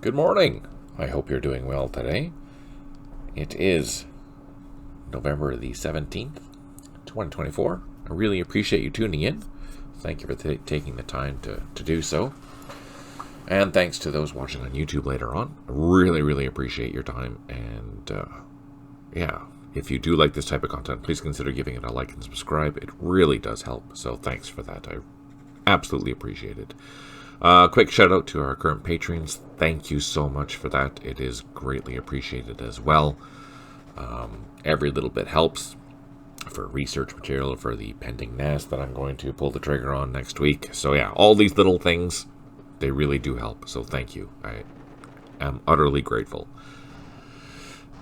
Good morning. I hope you're doing well today. It is November the 17th, 2024. I really appreciate you tuning in. Thank you for taking the time to do so. And thanks to those watching on YouTube later on. I really appreciate your time. And if you do like this type of content, please consider giving it a like and subscribe. It really does help. So thanks for that. I absolutely appreciate it. Quick shout out to our current patrons. Thank you so much for that. It is greatly appreciated as well. Every little bit helps for research material for the pending nest that I'm going to pull the trigger on next week. So yeah, all these little things, they really do help. So thank you. I am utterly grateful.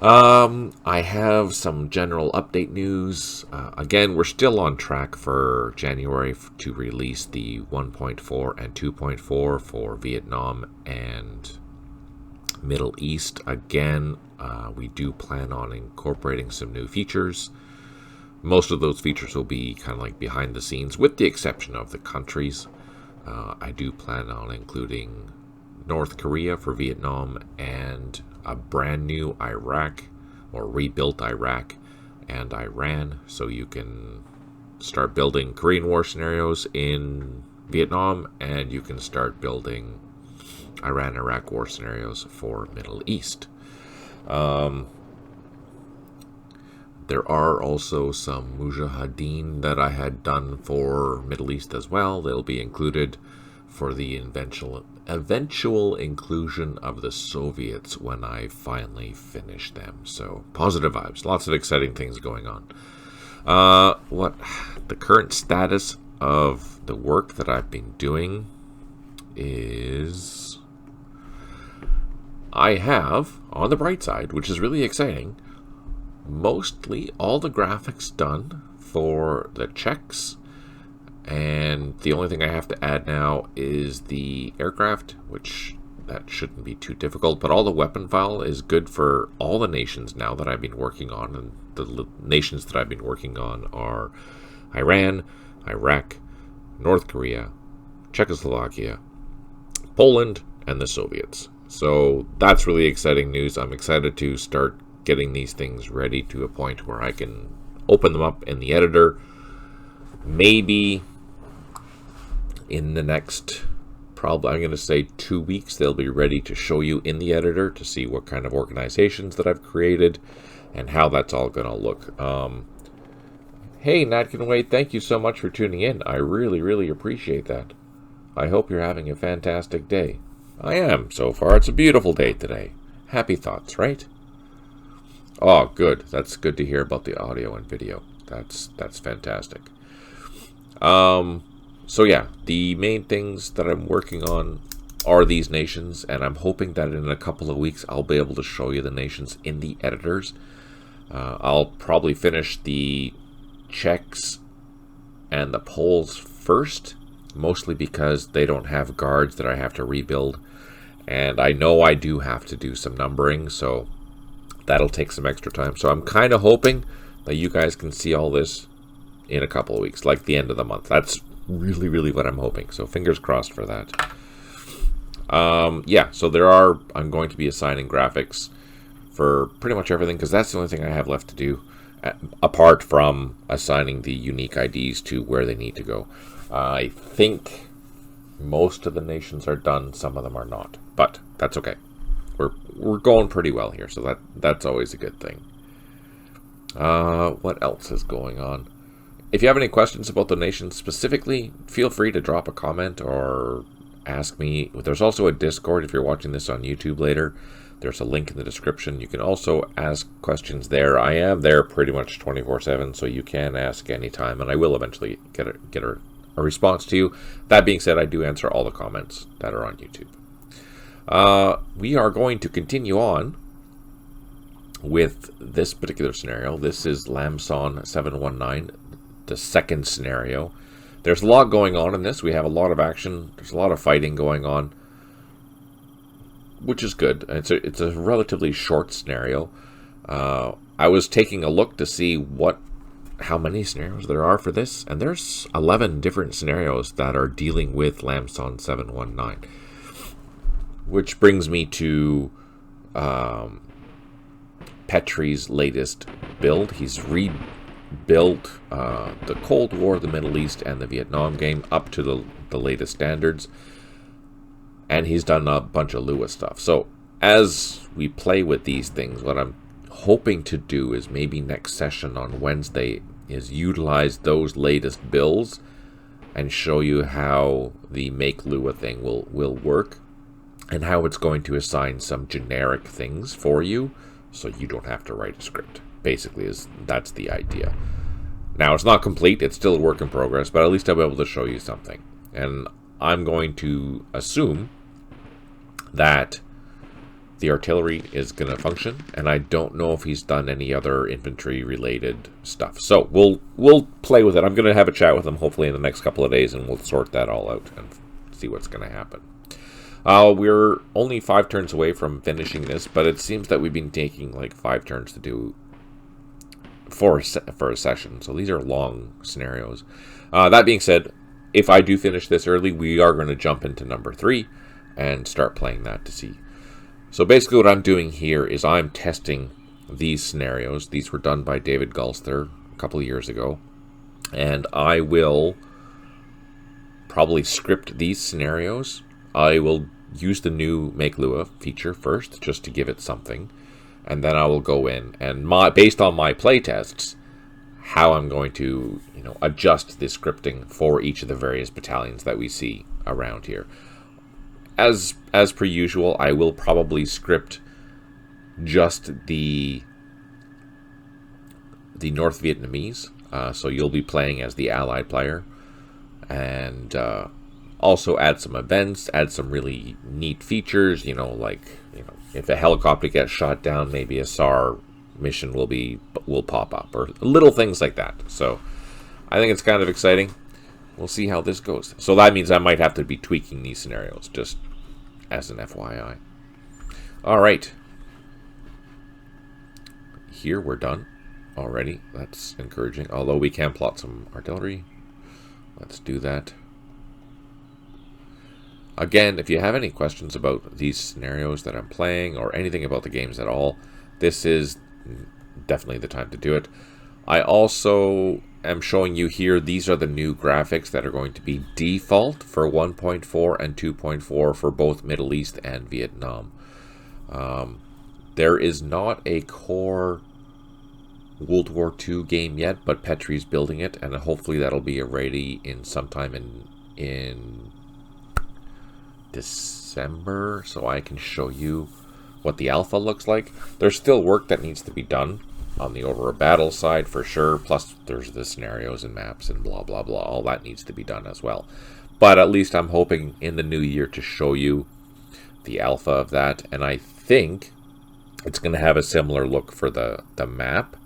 I have some general update news. Again, we're still on track for January to release the 1.4 and 2.4 for Vietnam and Middle East. Again, we do plan on incorporating some new features. Most of those features will be kind of like behind the scenes, with the exception of the countries. I do plan on including North Korea for Vietnam and a brand new Iraq, or rebuilt Iraq and Iran, so you can start building Korean War scenarios in Vietnam, and you can start building Iran-Iraq war scenarios for Middle East. There are also some Mujahideen that I had done for Middle East as well. They'll be included for the eventual inclusion of the Soviets when I finally finish them. So positive vibes, lots of exciting things going on. What the current status of the work that I've been doing is, I have, on the bright side, which is really exciting, mostly all the graphics done for the Czechs. And the only thing I have to add now is the aircraft, which that shouldn't be too difficult. But all the weapon file is good for all the nations now that I've been working on. And the nations that I've been working on are Iran, Iraq, North Korea, Czechoslovakia, Poland, and the Soviets. So that's really exciting news. I'm excited to start getting these things ready to a point where I can open them up in the editor. Maybe in the next, probably I'm going to say 2 weeks, they'll be ready to show you in the editor to see what kind of organizations that I've created and how that's all going to look. Hey, Nat Can Wait, thank you so much for tuning in. I really appreciate that. I hope you're having a fantastic day. I am, so far. It's a beautiful day today. Happy thoughts, right? Oh, good. That's good to hear about the audio and video. That's fantastic. So yeah, the main things that I'm working on are these nations, and I'm hoping that in a couple of weeks I'll be able to show you the nations in the editors. I'll probably finish the Czechs and the Poles first, mostly because they don't have guards that I have to rebuild, and I know I do have to do some numbering, so that'll take some extra time. So I'm kind of hoping that you guys can see all this in a couple of weeks, like the end of the month. That's really what I'm hoping. So fingers crossed for that. So I'm going to be assigning graphics for pretty much everything, because that's the only thing I have left to do, apart from assigning the unique IDs to where they need to go. I think most of the nations are done. Some of them are not, but that's okay. We're going pretty well here, so that's always a good thing. What else is going on? If you have any questions about the nations specifically, feel free to drop a comment or ask me. There's also a Discord if you're watching this on YouTube later. There's a link in the description. You can also ask questions there. I am there pretty much 24/7, so you can ask anytime, and I will eventually get a response to you. That being said, I do answer all the comments that are on YouTube. We are going to continue on with this particular scenario. This is Lamson 719. The second scenario. There's a lot going on in this. We have a lot of action. There's a lot of fighting going on, which is good. It's a relatively short scenario. I was taking a look to see how many scenarios there are for this, and there's 11 different scenarios that are dealing with Lamson 719. Which brings me to Petrie's latest build. He's rebuilt the Cold War, the Middle East, and the Vietnam game up to the latest standards. And he's done a bunch of Lua stuff. So as we play with these things, what I'm hoping to do is maybe next session on Wednesday is utilize those latest builds and show you how the Make Lua thing will work and how it's going to assign some generic things for you so you don't have to write a script. Basically, that's the idea. Now, it's not complete. It's still a work in progress, but at least I'll be able to show you something. And I'm going to assume that the artillery is going to function, and I don't know if he's done any other infantry-related stuff. So we'll play with it. I'm going to have a chat with him hopefully in the next couple of days, and we'll sort that all out and see what's going to happen. We're only 5 turns away from finishing this, but it seems that we've been taking like 5 turns to do for a session. So these are long scenarios. That being said, if I do finish this early, we are going to jump into number 3 and start playing that to see. So basically what I'm doing here is I'm testing these scenarios. These were done by David Gulster a couple of years ago. And I will probably script these scenarios. I will use the new Make Lua feature first, just to give it something. And then I will go in and based on my playtests, how I'm going to adjust the scripting for each of the various battalions that we see around here. As per usual, I will probably script just the North Vietnamese, so you'll be playing as the Allied player, and also add some events, add some really neat features. If a helicopter gets shot down, maybe a SAR mission will pop up, or little things like that. So I think it's kind of exciting. We'll see how this goes. So that means I might have to be tweaking these scenarios, just as an FYI. All right. Here we're done already. That's encouraging. Although we can plot some artillery. Let's do that. Again, if you have any questions about these scenarios that I'm playing or anything about the games at all, this is definitely the time to do it. I also am showing you here, these are the new graphics that are going to be default for 1.4 and 2.4 for both Middle East and Vietnam. There is not a core World War II game yet, but Petrie's building it, and hopefully that'll be ready in sometime in December, so I can show you what the alpha looks like. There's still work that needs to be done on the over a battle side for sure, plus there's the scenarios and maps and blah blah blah. All that needs to be done as well, but at least I'm hoping in the new year to show you the alpha of that, and I think it's going to have a similar look for the map.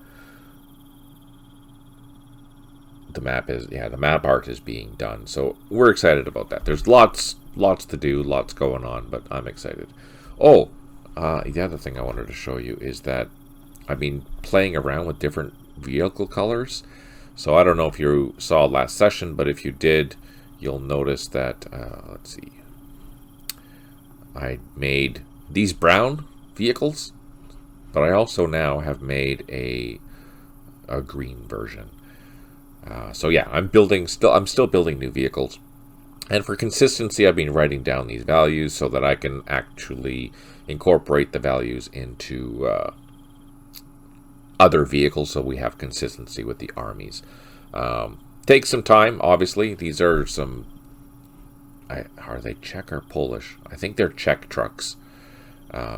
The map art is being done, so we're excited about that. There's lots to do, lots going on, but I'm excited. Oh, the other thing I wanted to show you is that I've been playing around with different vehicle colors. So I don't know if you saw last session, but if you did, you'll notice that, let's see, I made these brown vehicles, but I also now have made a green version. So yeah, I'm still building new vehicles. And for consistency, I've been writing down these values so that I can actually incorporate the values into other vehicles, so we have consistency with the armies. Takes some time, obviously. These are some... are they Czech or Polish? I think they're Czech trucks.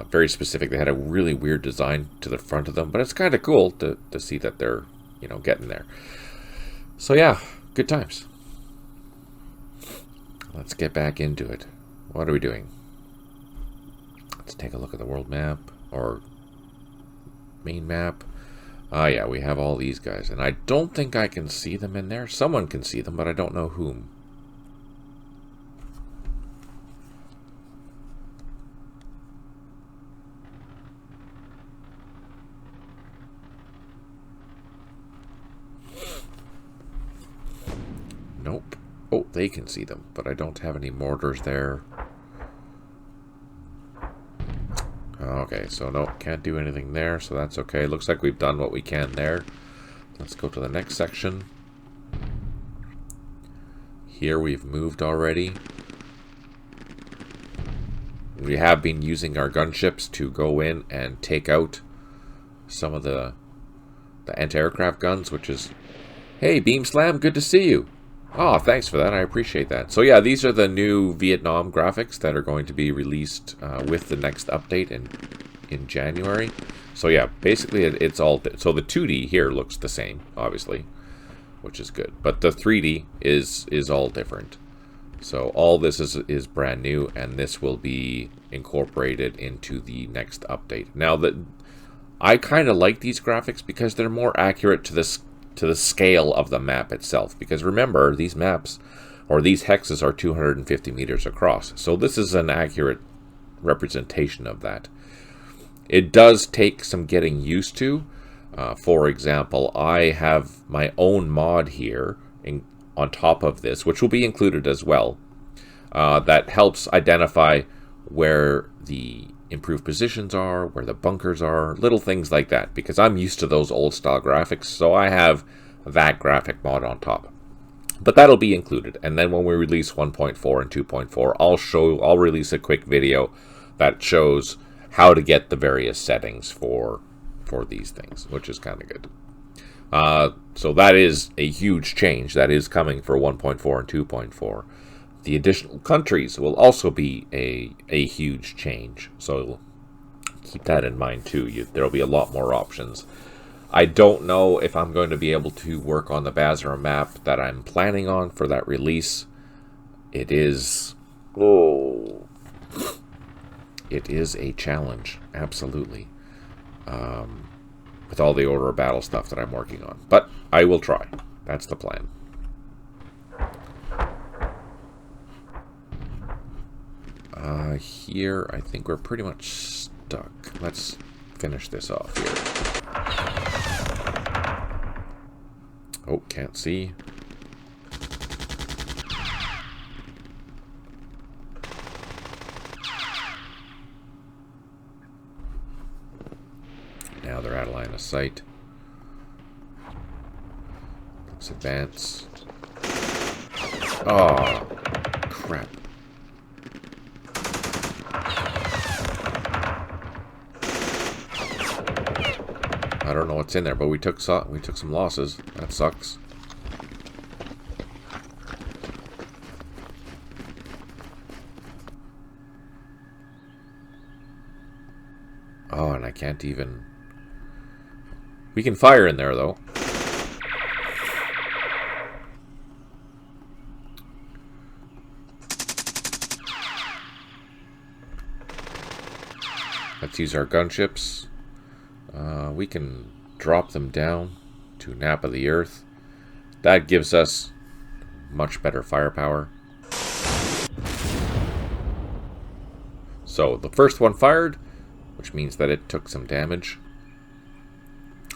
Very specific. They had a really weird design to the front of them, but it's kind of cool to see that they're, getting there. So yeah, good times. Let's get back into it. What are we doing? Let's take a look at the world map, or main map. Yeah, we have all these guys, and I don't think I can see them in there. Someone can see them, but I don't know whom. Nope. Oh, they can see them, but I don't have any mortars there. Okay, so no, can't do anything there, so that's okay. Looks like we've done what we can there. Let's go to the next section. Here we've moved already. We have been using our gunships to go in and take out some of the anti-aircraft guns, which is... Hey, Beam Slam, good to see you. Oh, thanks for that. I appreciate that. So yeah, these are the new Vietnam graphics that are going to be released with the next update in January. So yeah, basically it's all... So the 2D here looks the same, obviously, which is good. But the 3D is all different. So all this is brand new, and this will be incorporated into the next update. Now, I kind of like these graphics because they're more accurate to the scale of the map itself. Because remember, these maps, or these hexes, are 250 meters across. So this is an accurate representation of that. It does take some getting used to. For example, I have my own mod here on top of this, which will be included as well, that helps identify where the improved positions are, where the bunkers are, little things like that, because I'm used to those old style graphics, so I have that graphic mod on top. But that'll be included, and then when we release 1.4 and 2.4, I'll release a quick video that shows how to get the various settings for these things, which is kind of good. So that is a huge change that is coming for 1.4 and 2.4. The additional countries will also be a huge change, so keep that in mind too. There'll be a lot more options. I don't know if I'm going to be able to work on the Basra map that I'm planning on for that release. It is a challenge, absolutely. With all the Order of Battle stuff that I'm working on. But I will try. That's the plan. Here, I think we're pretty much stuck. Let's finish this off here. Oh, can't see. Now they're out of line of sight. Let's advance. Oh, crap. I don't know what's in there, but we took some losses. That sucks. Oh, and I can't even... We can fire in there, though. Let's use our gunships. We can drop them down to Nap of the Earth. That gives us much better firepower. So the first one fired, which means that it took some damage.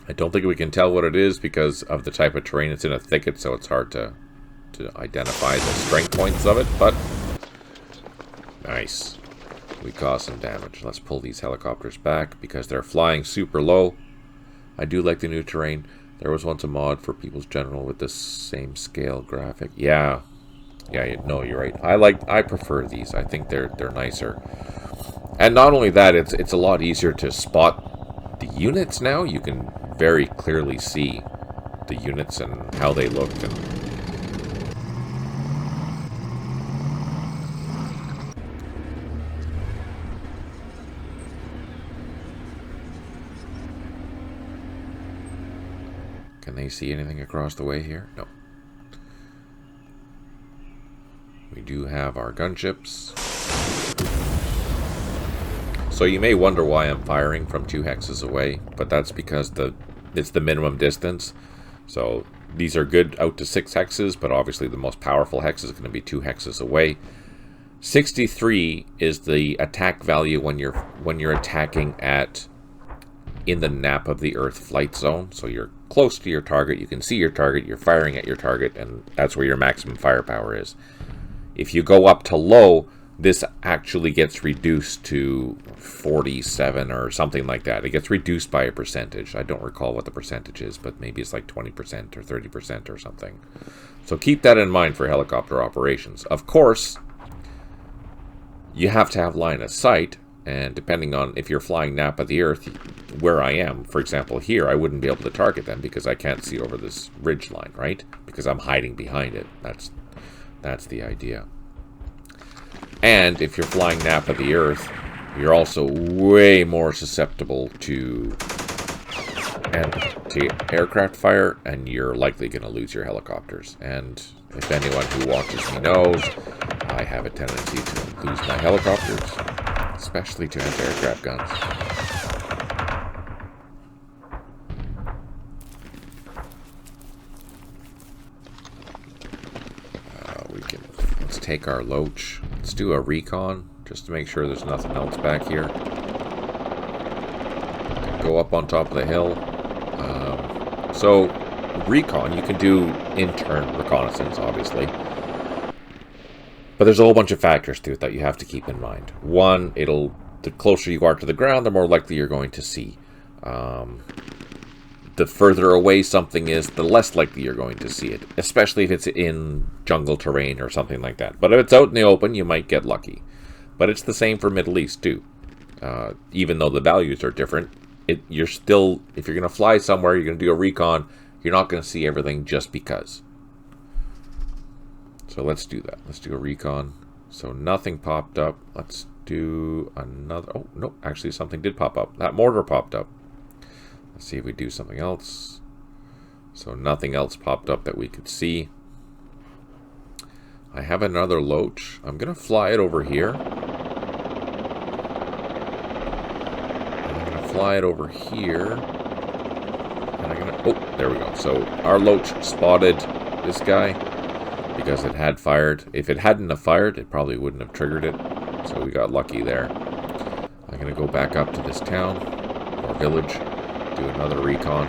I don't think we can tell what it is because of the type of terrain. It's in a thicket, so it's hard to identify the strength points of it, but nice. We caused some damage. Let's pull these helicopters back because they're flying super low. I do like the new terrain. There was once a mod for People's General with the same scale graphic. Yeah, no, you're right. I prefer these. I think they're nicer. And not only that, it's a lot easier to spot the units now. You can very clearly see the units and how they look. And can they see anything across the way here? No. We do have our gunships. So you may wonder why I'm firing from 2 hexes away, but that's because it's the minimum distance. So these are good out to 6 hexes, but obviously the most powerful hex is going to be 2 hexes away. 63 is the attack value when you're attacking in the Nap of the Earth flight zone. So you're close to your target, you can see your target, you're firing at your target, and that's where your maximum firepower is. If you go up to low, this actually gets reduced to 47 or something like that. It gets reduced by a percentage. I don't recall what the percentage is, but maybe it's like 20% or 30% or something. So keep that in mind for helicopter operations. Of course, you have to have line of sight, and depending on if you're flying nap of the earth, where I am, for example, here, I wouldn't be able to target them because I can't see over this ridge line, right? Because I'm hiding behind it. That's the idea. And if you're flying nap of the earth, you're also way more susceptible to aircraft fire, and you're likely going to lose your helicopters. And if anyone who watches me knows, I have a tendency to lose my helicopters, especially to anti-aircraft guns. Let's take our Loach. Let's do a recon, just to make sure there's nothing else back here. Go up on top of the hill. So, recon, you can do in-turn reconnaissance, obviously. But there's a whole bunch of factors to it that you have to keep in mind. One, the closer you are to the ground, the more likely you're going to see. The further away something is, the less likely you're going to see it, especially if it's in jungle terrain or something like that. But if it's out in the open, you might get lucky. But it's the same for Middle East, too. Even though the values are different, you're still, if you're going to fly somewhere, you're going to do a recon, you're not going to see everything just because. So let's do that. Let's do a recon. So nothing popped up. Let's do another. Oh, no, actually something did pop up. That mortar popped up. Let's see if we do something else. So nothing else popped up that we could see. I have another Loach. I'm going to fly it over here. Fly it over here, and I'm gonna, oh, there we go. So our Loach spotted this guy because it had fired. If it hadn't have fired, it probably wouldn't have triggered it, so we got lucky there. I'm gonna go back up to this town or village, do another recon.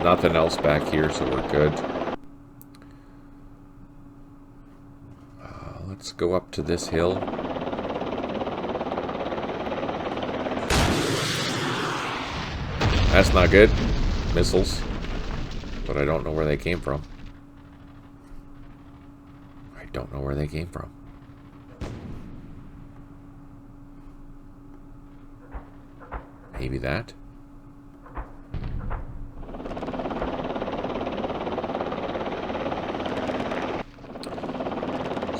Nothing else back here, so we're good. Let's go up to this hill. That's not good. Missiles. But I don't know where they came from. I don't know where they came from. Maybe that?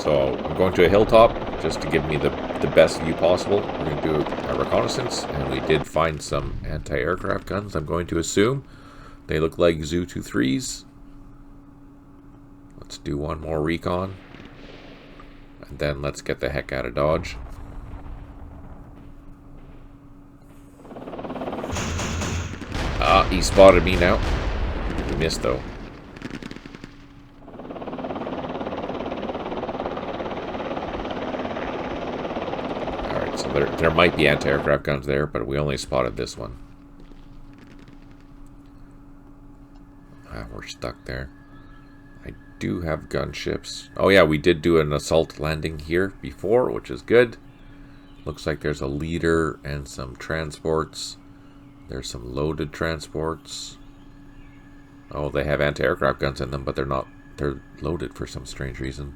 So I'm going to a hilltop just to give me the best view possible. We're going to do a reconnaissance, and we did find some anti-aircraft guns, I'm going to assume. They look like Zu-23s. Let's do one more recon, and then let's get the heck out of Dodge. He spotted me now. He missed though. So there might be anti-aircraft guns there, but we only spotted this one. We're stuck there. I do have gunships. Oh yeah, we did do an assault landing here before, which is good. Looks like there's a leader and some transports. There's some loaded transports. Oh, they have anti-aircraft guns in them, but they're not. They're loaded for some strange reason.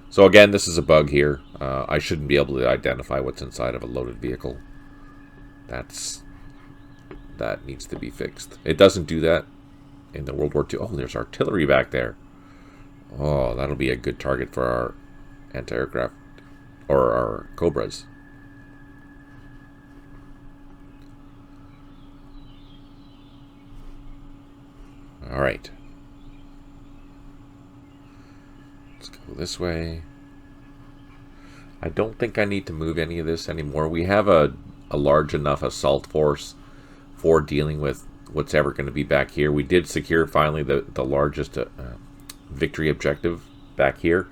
So again, this is a bug here. I shouldn't be able to identify what's inside of a loaded vehicle. That needs to be fixed. It doesn't do that in the World War II. Oh, there's artillery back there. Oh, that'll be a good target for our anti-aircraft or our Cobras. All right. Let's go this way. I don't think I need to move any of this anymore. We have a large enough assault force for dealing with what's ever going to be back here. We did secure finally the largest victory objective back here.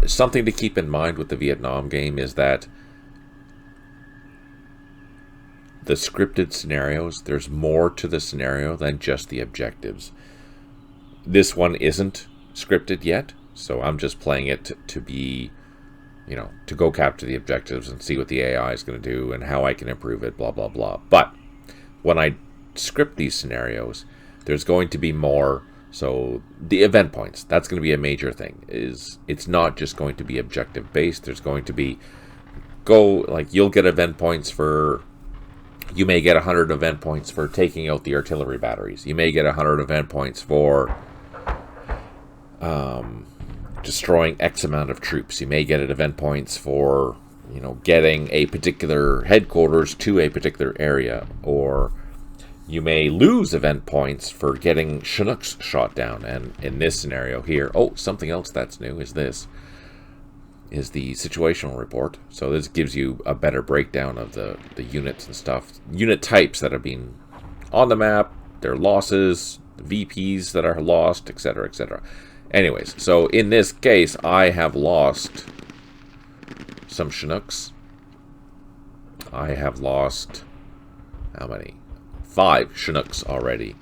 Something to keep in mind with the Vietnam game is that the scripted scenarios, there's more to the scenario than just the objectives. This one isn't scripted yet, so I'm just playing it to be you know, to go capture the objectives and see what the AI is going to do and how I can improve it, blah, blah, blah. But when I script these scenarios, there's going to be more. So the event points, that's going to be a major thing. It's not just going to be objective based. There's going to be you'll get event points for. You may get 100 event points for taking out the artillery batteries. You may get 100 event points for destroying X amount of troops. You may get event points for, you know, getting a particular headquarters to a particular area, or you may lose event points for getting Chinooks shot down. And in this scenario here, something else that's new is the situational report. So this gives you a better breakdown of the units and stuff, unit types that have been on the map, their losses, the VPs that are lost, etc., etc. Anyways, so in this case, I have lost some Chinooks. I have lost, how many? 5 Chinooks already,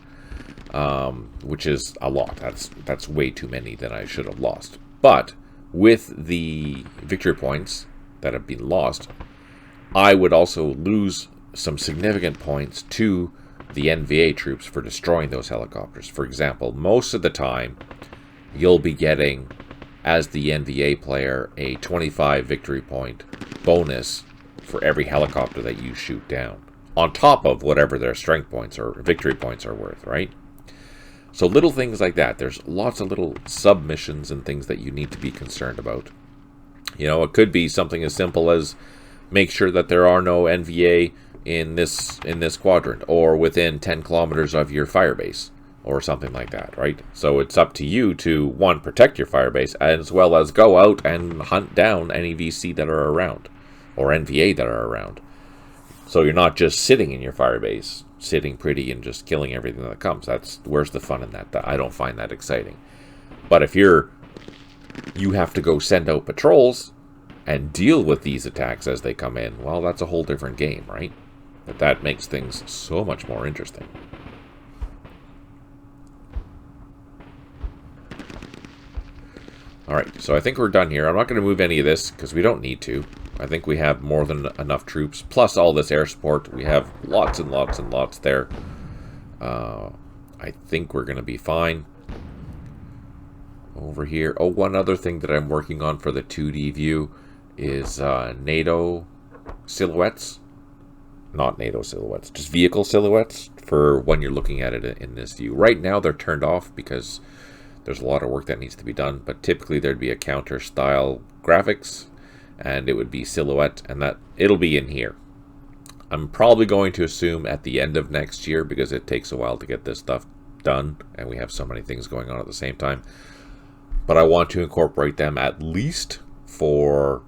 which is a lot. That's way too many than I should have lost. But with the victory points that have been lost, I would also lose some significant points to the NVA troops for destroying those helicopters. For example, most of the time, you'll be getting, as the NVA player, a 25 victory point bonus for every helicopter that you shoot down, on top of whatever their strength points or victory points are worth, right? So little things like that. There's lots of little submissions and things that you need to be concerned about. You know, it could be something as simple as make sure that there are no NVA in this quadrant or within 10 kilometers of your firebase or something like that, right? So it's up to you to, one, protect your firebase, as well as go out and hunt down any VC that are around or NVA that are around. So you're not just sitting in your firebase, sitting pretty and just killing everything that comes. Where's the fun in that? I don't find that exciting. But if you have to go send out patrols and deal with these attacks as they come in, well, that's a whole different game, right? But that makes things so much more interesting. Alright, so I think we're done here. I'm not going to move any of this because we don't need to. I think we have more than enough troops, plus all this air support. We have lots and lots and lots there. I think we're going to be fine. Over here. Oh, one other thing that I'm working on for the 2D view is NATO silhouettes. Not NATO silhouettes, just vehicle silhouettes for when you're looking at it in this view. Right now they're turned off because there's a lot of work that needs to be done, but typically there'd be a counter style graphics and it would be silhouette, and that it'll be in here. I'm probably going to assume at the end of next year because it takes a while to get this stuff done and we have so many things going on at the same time. But I want to incorporate them at least for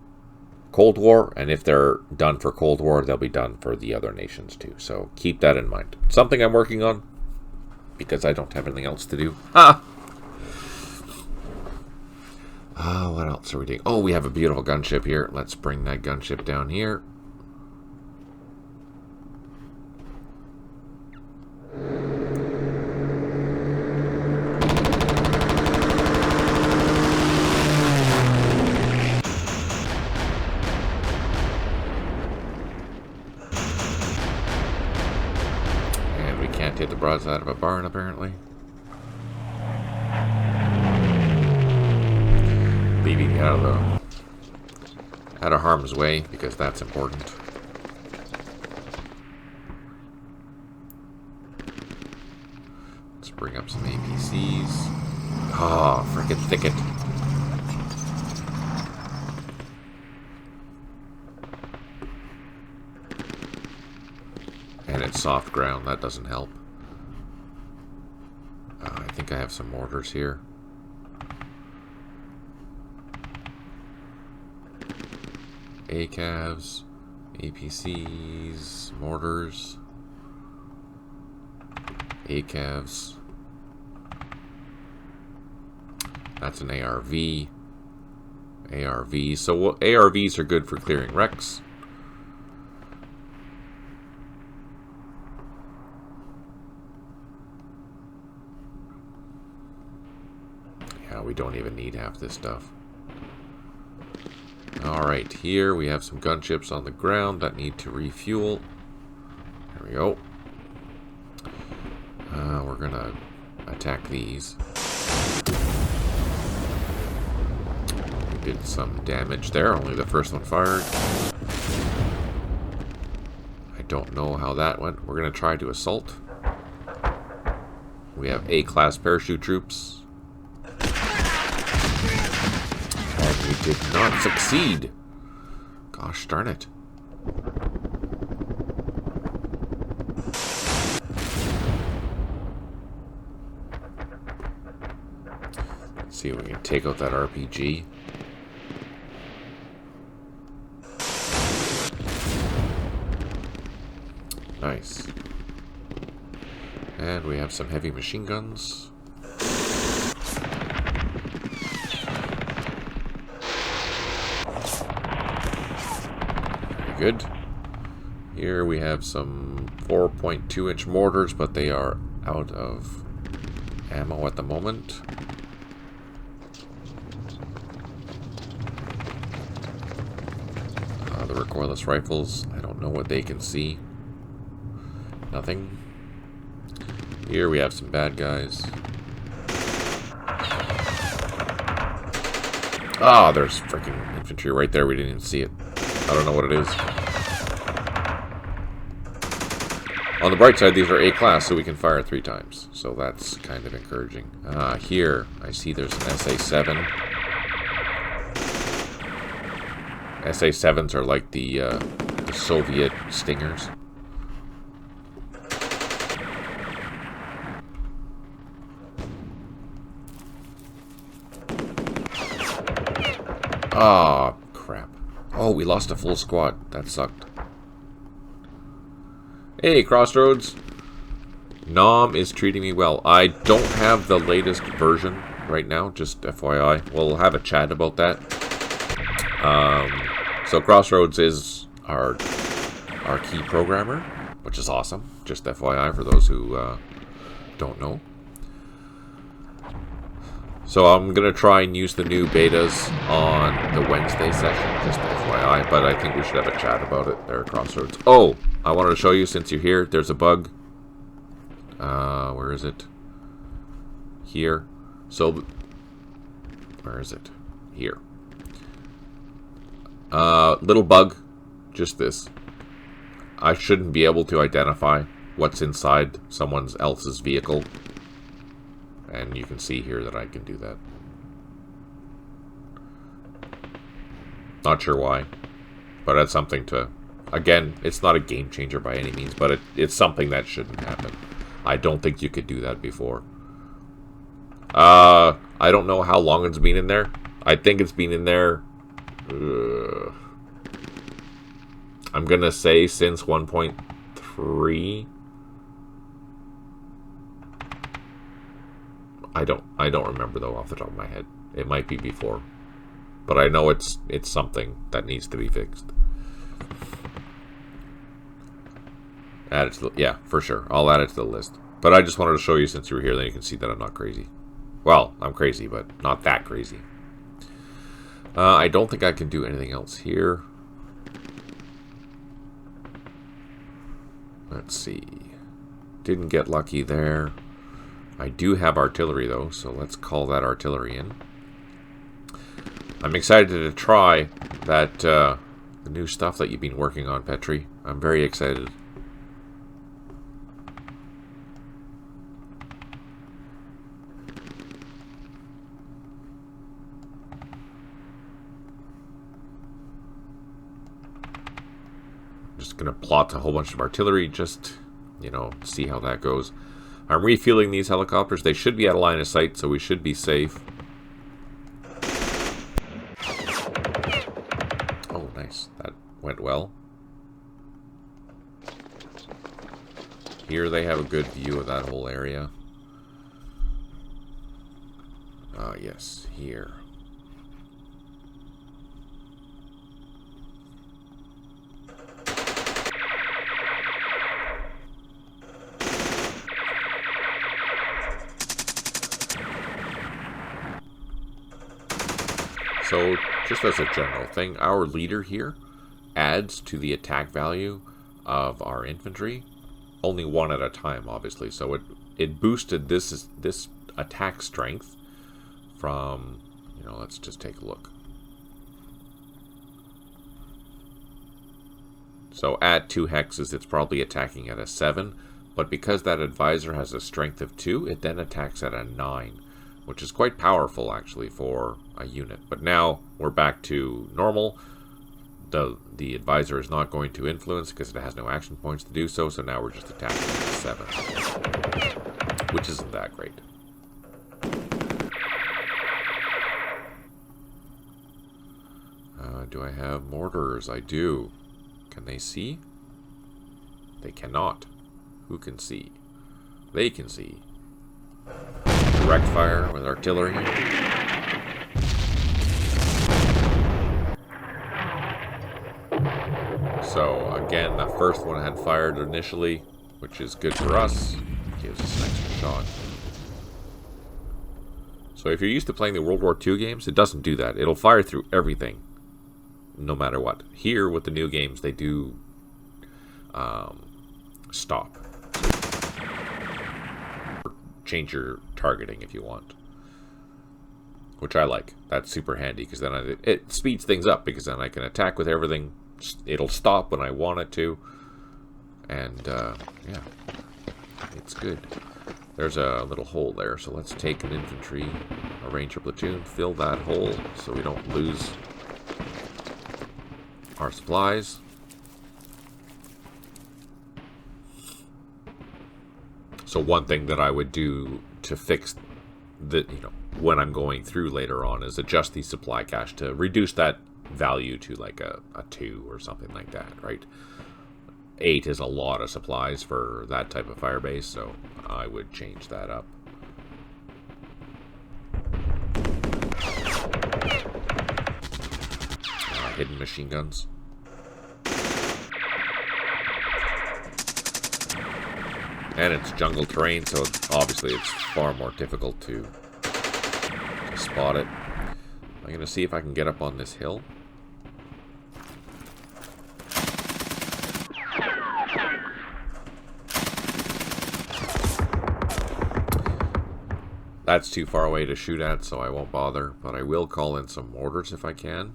Cold War, and if they're done for Cold War, they'll be done for the other nations too. So keep that in mind. Something I'm working on because I don't have anything else to do. What else are we doing? Oh, we have a beautiful gunship here. Let's bring that gunship down here. And we can't hit the broadside of a barn, apparently. Leaving out of harm's way because that's important. Let's bring up some APCs. Oh, frickin' thicket. And it's soft ground, that doesn't help. I think I have some mortars here. ACAVs, APCs, mortars, ACAVs. That's an ARV. ARVs. So ARVs are good for clearing wrecks. Yeah, we don't even need half this stuff. Alright, here we have some gunships on the ground that need to refuel. There we go. We're gonna attack these. We did some damage there, only the first one fired. I don't know how that went. We're gonna try to assault. We have A-class parachute troops. And we did not succeed. Gosh darn it. Let's see if we can take out that RPG. Nice. And we have some heavy machine guns. Very good. Here we have some 4.2-inch mortars, but they are out of ammo at the moment. The recoilless rifles, I don't know what they can see. Nothing. Here we have some bad guys. Ah, there's freaking infantry right there. We didn't even see it. I don't know what it is. On the bright side, these are A-class, so we can fire 3 times. So that's kind of encouraging. Here, I see there's an SA-7. SA-7s are like the Soviet Stingers. Ah, crap. Oh, we lost a full squad. That sucked. Hey, Crossroads. Nom is treating me well. I don't have the latest version right now, just FYI. We'll have a chat about that. So Crossroads is our key programmer, which is awesome. Just FYI for those who don't know. So I'm going to try and use the new betas on the Wednesday session, just FYI, but I think we should have a chat about it there at Crossroads. Oh, I wanted to show you, since you're here, there's a bug. Where is it? Here. So, where is it? Here. Little bug, just this. I shouldn't be able to identify what's inside someone else's vehicle. And you can see here that I can do that. Not sure why. But that's something to... Again, it's not a game changer by any means, but it's something that shouldn't happen. I don't think you could do that before. I don't know how long it's been in there. I think it's been in there... I'm gonna say since 1.3... I don't remember though off the top of my head. It might be before, but I know it's something that needs to be fixed. Add it to the, yeah, for sure. I'll add it to the list. But I just wanted to show you since you were here, then you can see that I'm not crazy. Well, I'm crazy, but not that crazy. I don't think I can do anything else here. Let's see. Didn't get lucky there. I do have artillery, though, so let's call that artillery in. I'm excited to try that, the new stuff that you've been working on, Petri. I'm very excited. Just gonna plot a whole bunch of artillery, just, you know, see how that goes. I'm refueling these helicopters. They should be out of line of sight, so we should be safe. Oh, nice. That went well. Here they have a good view of that whole area. Yes, here. So, just as a general thing, our leader here adds to the attack value of our infantry, only one at a time, obviously. So it boosted this attack strength from, let's just take a look. So at 2 hexes, it's probably attacking at a 7, but because that advisor has a strength of 2, it then attacks at a 9, which is quite powerful, actually, for a unit. But now we're back to normal. The advisor is not going to influence because it has no action points to do so, so now we're just attacking at a 7, which isn't that great. Do I have mortars? I do. Can they see? They cannot. Who can see? They can see. Direct fire with artillery. So again, the first one had fired initially, which is good for us. Gives us an extra shot. So if you're used to playing the World War II games, it doesn't do that. It'll fire through everything, no matter what. Here, with the new games, they do stop. Change your targeting if you want, which I like. That's super handy because then it speeds things up, because then I can attack with everything. It'll stop when I want it to, and yeah, it's good. There's a little hole there, so let's take an infantry, a ranger platoon, fill that hole so we don't lose our supplies. So one thing that I would do to fix the, when I'm going through later on, is adjust the supply cache to reduce that value to like a 2 or something like that, right? 8 is a lot of supplies for that type of fire base, so I would change that up. Hidden machine guns. And it's jungle terrain, so obviously it's far more difficult to spot it. I'm going to see if I can get up on this hill. That's too far away to shoot at, so I won't bother. But I will call in some mortars if I can.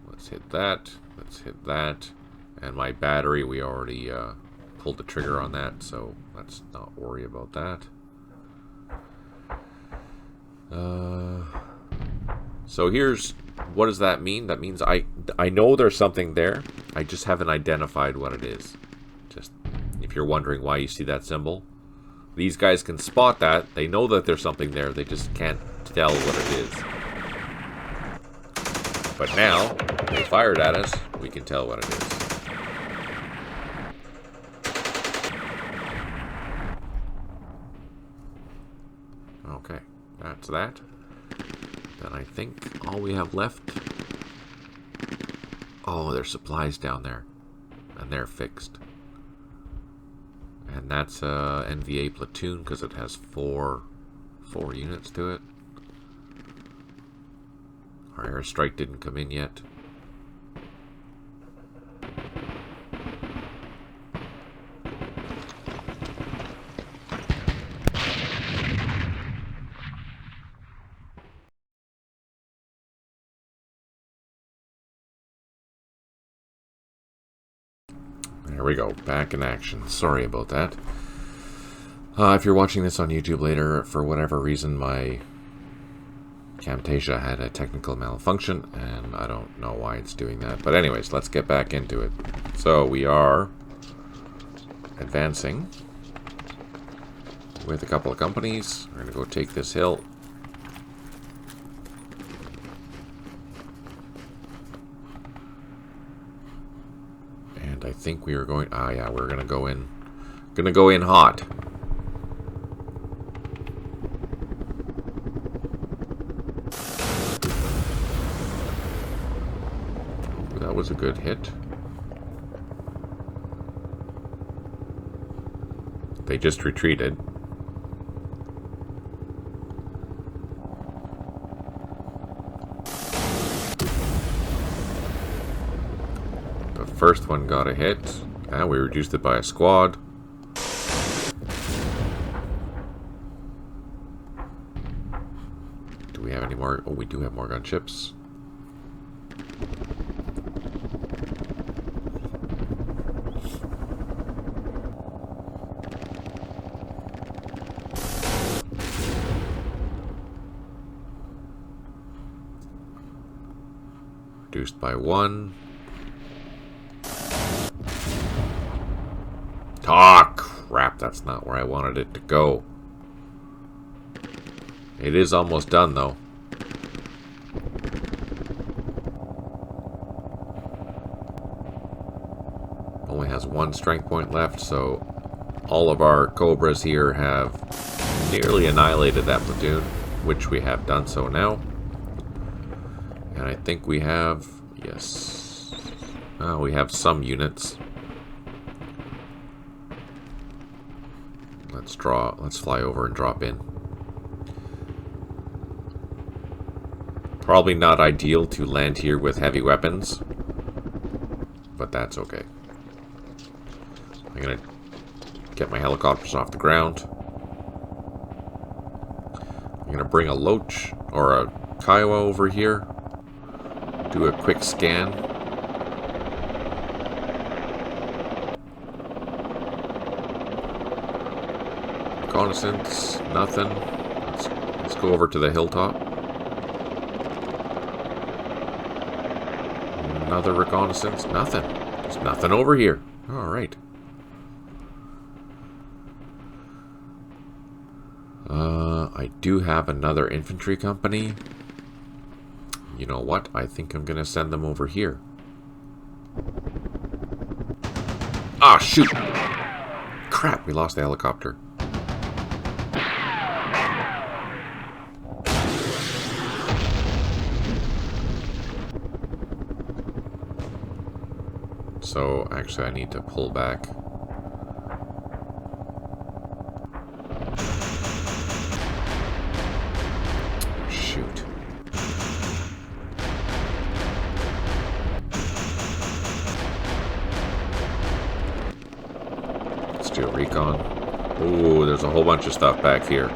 Let's hit that. Let's hit that. And my battery, we already pulled the trigger on that, so let's not worry about that. So here's, what does that mean? That means I know there's something there. I just haven't identified what it is. Just, if you're wondering why you see that symbol. These guys can spot that. They know that there's something there. They just can't tell what it is. But now, they fired at us. We can tell what it is. Okay, that's that. Then I think all we have left... Oh, there's supplies down there. And they're fixed. And that's a NVA platoon because it has four units to it. Our airstrike didn't come in yet. There we go, back in action. Sorry about that. If you're watching this on YouTube later, for whatever reason, my Camtasia had a technical malfunction, and I don't know why it's doing that. But anyways, let's get back into it. So we are advancing with a couple of companies. We're going to go take this hill. And I think we are going... Ah, yeah, we're going to go in... Going to go in hot. That was a good hit. They just retreated. first one got a hit. And we reduced it by a squad. Do we have any more? Oh, we do have more gunships. Reduced by 1. Ah, crap, that's not where I wanted it to go. It is almost done, though. Only has 1 strength point left, so all of our Cobras here have nearly annihilated that platoon, which we have done so now. And I think we have, yes, we have some units. Let's fly over and drop in. Probably not ideal to land here with heavy weapons, but that's okay. I'm gonna get my helicopters off the ground. I'm gonna bring a Loach or a Kiowa over here. Do a quick scan. Reconnaissance, nothing. Let's go over to the hilltop. Another reconnaissance, nothing. There's nothing over here. Alright. I do have another infantry company. You know what? I think I'm gonna send them over here. Ah, shoot! Crap, we lost the helicopter. So, actually, I need to pull back. Shoot. Let's do a recon. Ooh, there's a whole bunch of stuff back here.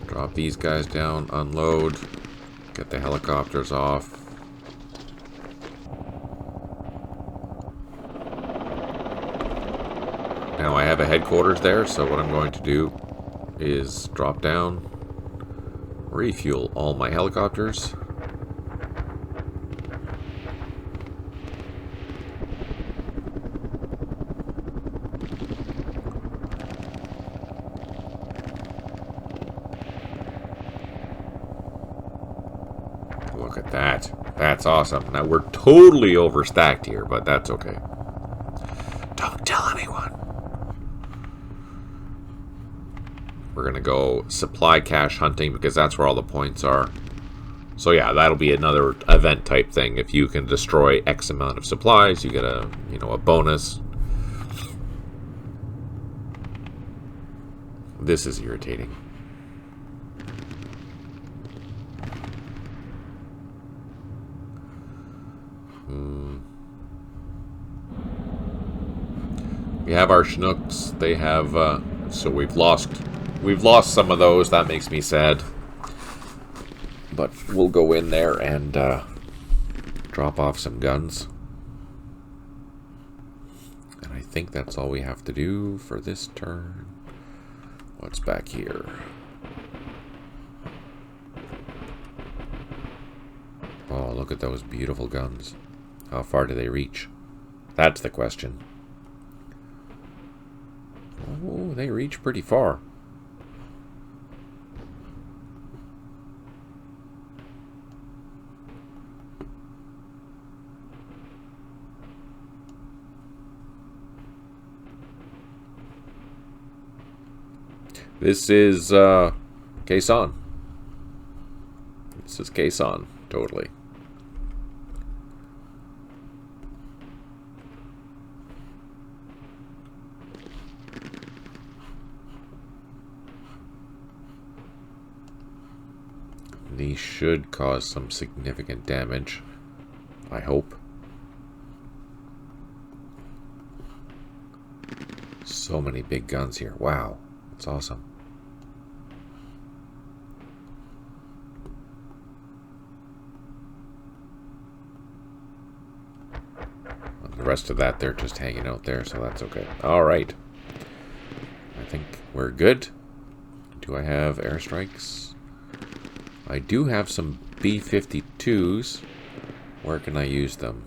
Drop these guys down, unload, get the helicopters off. Now I have a headquarters there, so what I'm going to do is drop down, refuel all my helicopters. Look at that. That's awesome. Now we're totally overstacked here, but that's okay. Don't tell anyone. We're going to go supply cache hunting because that's where all the points are. So yeah, that'll be another event type thing. If you can destroy X amount of supplies, you get a, a bonus. This is irritating. We have our Chinooks. They have, so we've lost some of those. That makes me sad. But we'll go in there and drop off some guns. And I think that's all we have to do for this turn. What's back here? Oh, look at those beautiful guns. How far do they reach? That's the question. Oh, they reach pretty far. This is Quezon. This is Quezon, totally. These should cause some significant damage, I hope. So many big guns here. Wow, that's awesome. And the rest of that, they're just hanging out there, so that's okay. All right. I think we're good. Do I have airstrikes? I do have some B-52s. Where can I use them?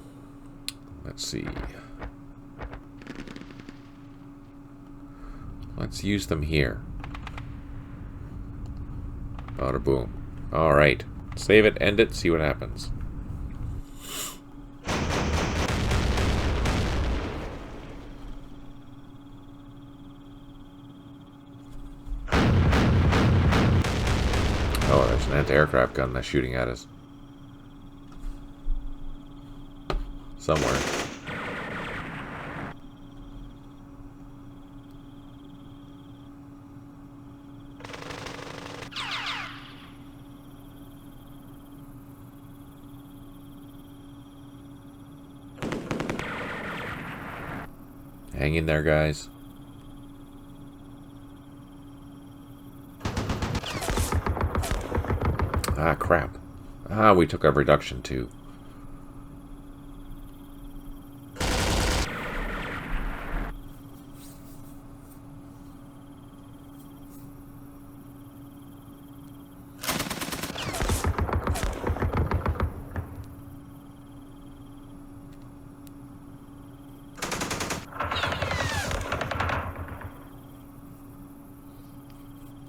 Let's see. Let's use them here. Bada boom. Alright. Save it, end it, see what happens. Oh, there's an anti-aircraft gun that's shooting at us. Somewhere. Hang in there, guys. Ah, crap. Ah, we took a reduction too.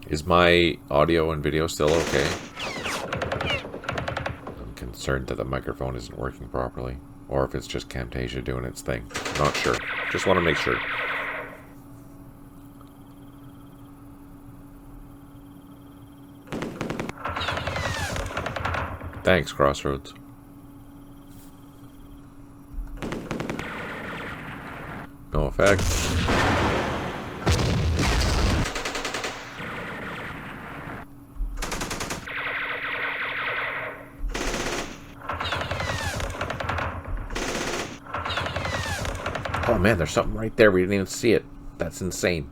Is my audio and video still okay? I'm concerned that the microphone isn't working properly. Or if it's just Camtasia doing its thing. Not sure. Just want to make sure. Thanks, Crossroads. No effect. Oh man, there's something right there. We didn't even see it. That's insane.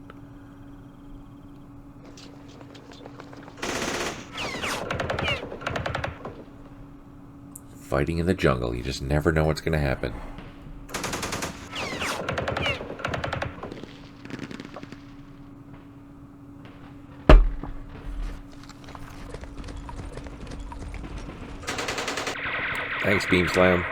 Fighting in the jungle. You just never know what's going to happen. Thanks, Beam Slam.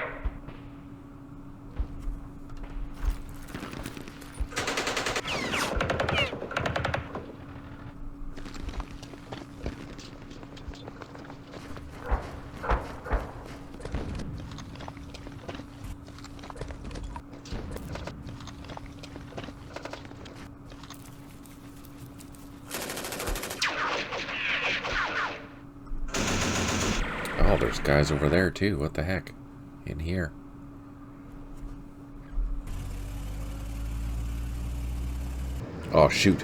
Oh, there's guys over there too. What the heck? In here. Oh, shoot.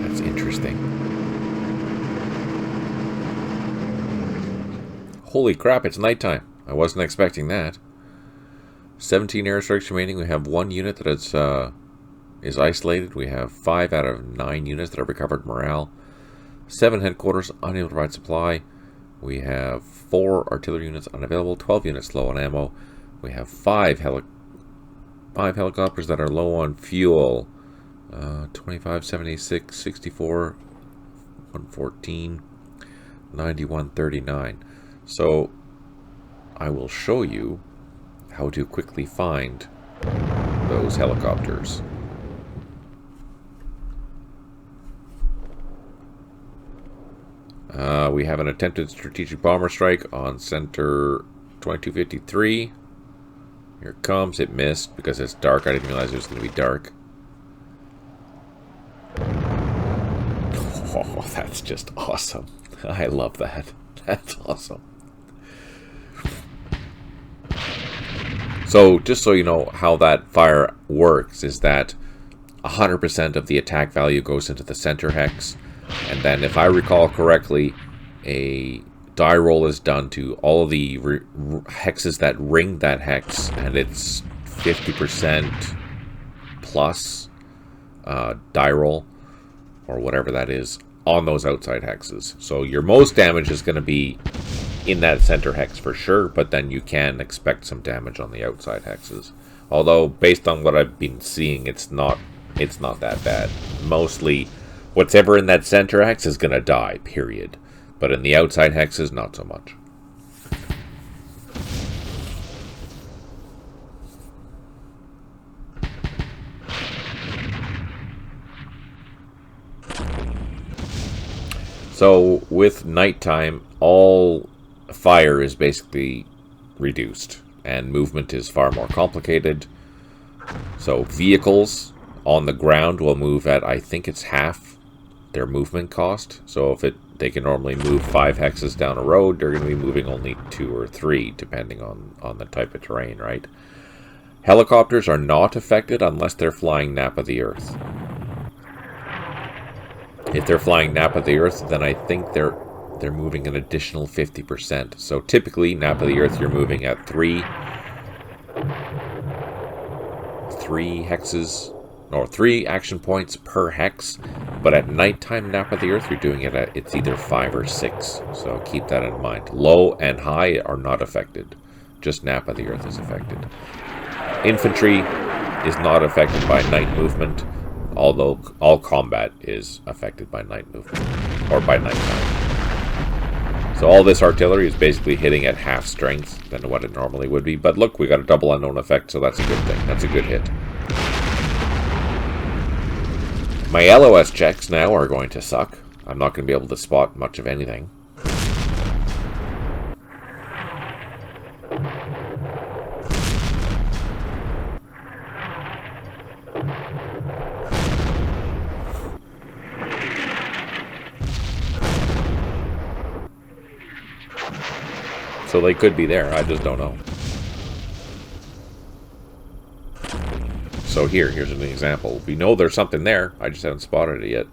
That's interesting. Holy crap, it's nighttime. I wasn't expecting that. 17 airstrikes remaining. We have one unit that is isolated. We have 5 out of 9 units that have recovered morale. 7 headquarters unable to provide supply. We have 4 artillery units unavailable. 12 units low on ammo. We have 5 helicopters that are low on fuel. 25, 76, 64, 114, 91, 39. So I will show you how to quickly find those helicopters. We have an attempted strategic bomber strike on center 2253. Here it comes. It missed because it's dark. I didn't realize it was going to be dark. Oh, that's just awesome. I love that. That's awesome. So, just so you know how that fire works, is that 100% of the attack value goes into the center hex. And then, if I recall correctly, a die roll is done to all of the hexes that ring that hex, and it's 50% plus die roll, or whatever that is, on those outside hexes. So your most damage is going to be in that center hex for sure, but then you can expect some damage on the outside hexes. Although, based on what I've been seeing, it's not that bad. Mostly, what's ever in that center hex is going to die, period. But in the outside hexes, not so much. So, with nighttime, all fire is basically reduced, and movement is far more complicated. So, vehicles on the ground will move at, I think it's half their movement cost. So, if they can normally move 5 hexes down a road, they're going to be moving only 2 or 3, depending on the type of terrain, right? Helicopters are not affected unless they're flying Nap of the Earth. If they're flying Nap of the Earth, then I think they're moving an additional 50%. So typically, Nap of the Earth, you're moving at 3 hexes, or 3 action points per hex. But at nighttime Nap of the Earth, you're doing it at, it's either 5 or 6. So keep that in mind. Low and high are not affected. Just Nap of the Earth is affected. Infantry is not affected by night movement, although all combat is affected by night movement, or by nighttime. So all this artillery is basically hitting at half strength than what it normally would be. But look, we got a double unknown effect, so that's a good thing. That's a good hit. My LOS checks now are going to suck. I'm not going to be able to spot much of anything. So they could be there, I just don't know. So here's an example. We know there's something there, I just haven't spotted it yet.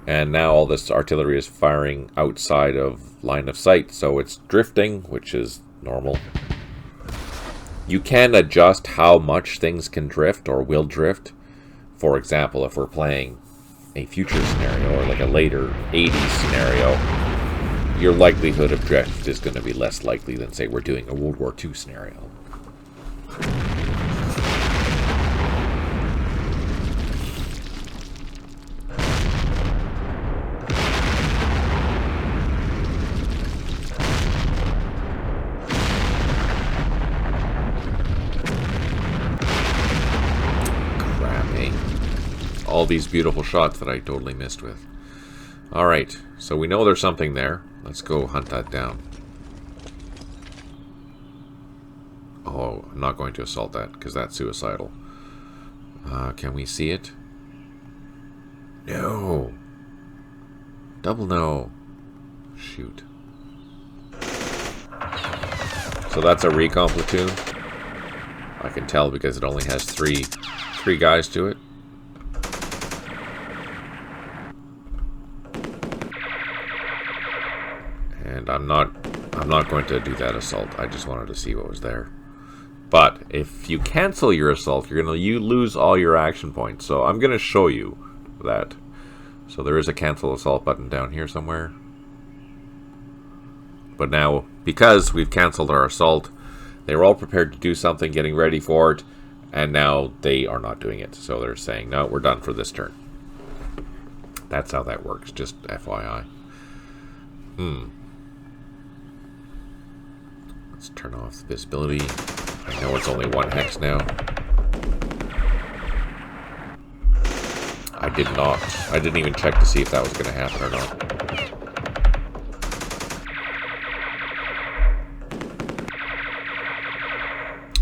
And now all this artillery is firing outside of line of sight, so it's drifting, which is normal. You can adjust how much things can drift or will drift. For example, if we're playing a future scenario or like a later 80s scenario, your likelihood of drift is going to be less likely than, say, we're doing a World War II scenario. Crappy. All these beautiful shots that I totally missed with. Alright, so we know there's something there. Let's go hunt that down. Oh, I'm not going to assault that, because that's suicidal. Can we see it? No! Double no! Shoot. So that's a recon platoon. I can tell because it only has three guys to it. And I'm not going to do that assault. I just wanted to see what was there. But if you cancel your assault, you're going to lose all your action points. So I'm going to show you that. So there is a cancel assault button down here somewhere. But now, because we've canceled our assault, they were all prepared to do something, getting ready for it, and now they are not doing it. So they're saying, no, we're done for this turn. That's how that works, just FYI. Let's turn off the visibility. I know it's only 1 hex now. I didn't even check to see if that was going to happen or not.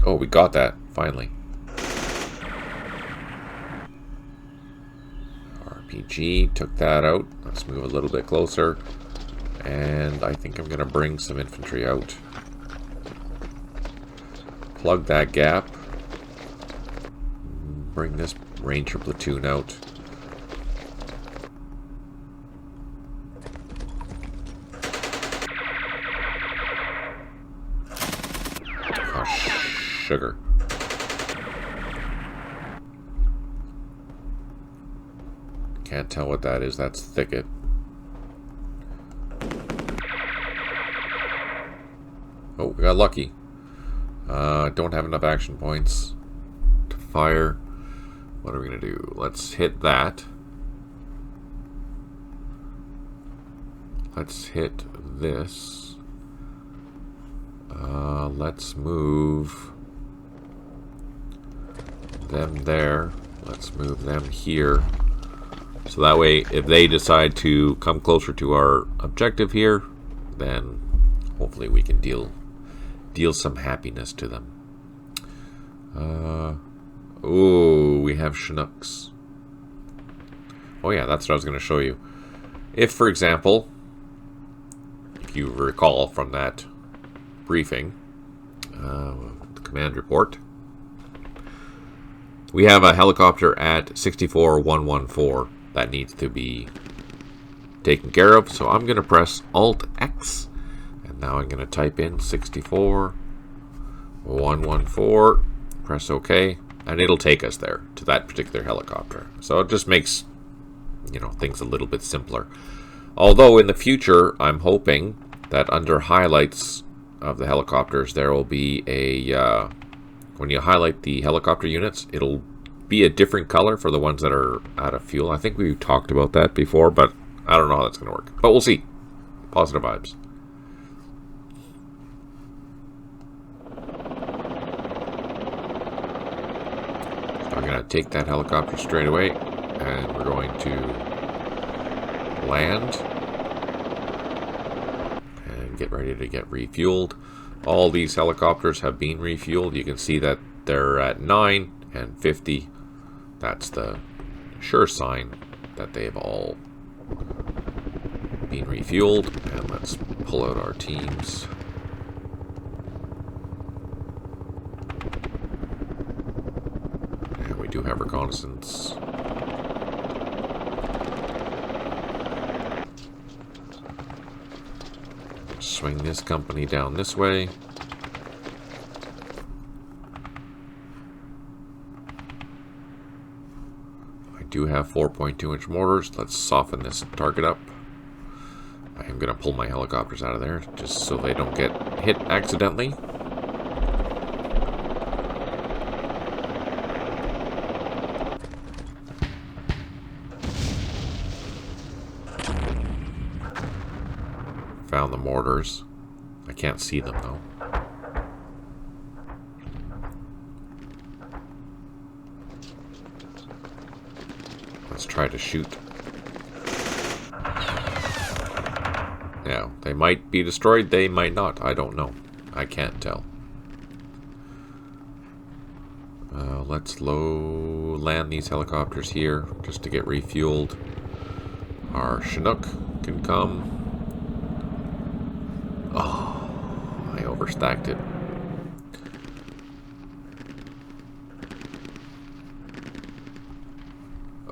Oh, we got that, finally. RPG, took that out. Let's move a little bit closer. And I think I'm going to bring some infantry out. Plug that gap. bring this Ranger platoon out. Oh, sugar. Can't tell what that is. That's thicket. Oh, we got lucky. Don't have enough action points to fire. What are we going to do? Let's hit that. Let's hit this. Let's move them there. Let's move them here. So that way, if they decide to come closer to our objective here, then hopefully we can deal some happiness to them. Oh, we have Chinooks. Oh yeah, that's what I was going to show you. If, for example, if you recall from that briefing, the command report, we have a helicopter at 64114 that needs to be taken care of. So I'm going to press Alt-X, and now I'm going to type in 64114, press OK, and it'll take us there to that particular helicopter. So it just makes, you know, things a little bit simpler. Although in the future, I'm hoping that under highlights of the helicopters, there will be a, when you highlight the helicopter units, it'll be a different color for the ones that are out of fuel. I think we've talked about that before, but I don't know how that's going to work. But we'll see. Positive vibes. So I'm going to take that helicopter straight away, and we're going to land and get ready to get refueled. All these helicopters have been refueled. You can see that they're at 9 and 50. That's the sure sign that they've all been refueled. And let's pull out our teams. And we do have reconnaissance. Swing this company down this way. I do have 4.2-inch mortars. Let's soften this target up. I am going to pull my helicopters out of there just so they don't get hit accidentally. Found the mortars. I can't see them though. Let's try to shoot. Now, they might be destroyed, they might not. I don't know. I can't tell. Let's land these helicopters here just to get refueled. Our Chinook can come. Oh, I overstacked it.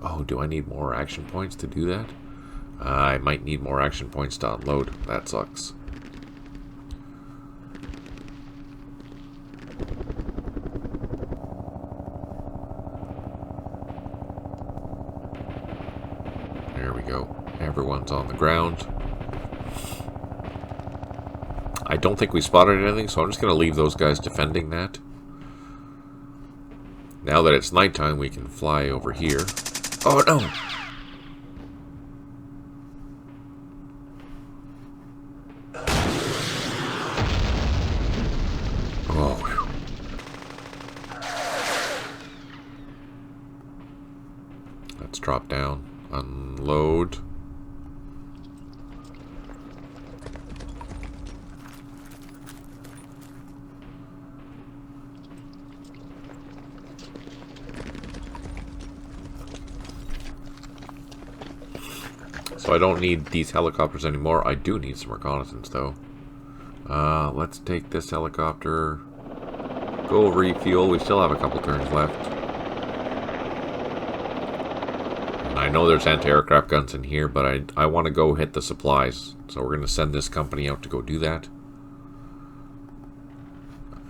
Oh, do I need more action points to do that? I might need more action points to unload. That sucks. There we go. Everyone's on the ground. I don't think we spotted anything, so I'm just going to leave those guys defending that. Now that it's nighttime, we can fly over here. Oh, no! Oh, whew. Let's drop down. Unload. So I don't need these helicopters anymore. I do need some reconnaissance, though. Let's take this helicopter. Go refuel. We still have a couple turns left. I know there's anti-aircraft guns in here, but I want to go hit the supplies. So we're going to send this company out to go do that.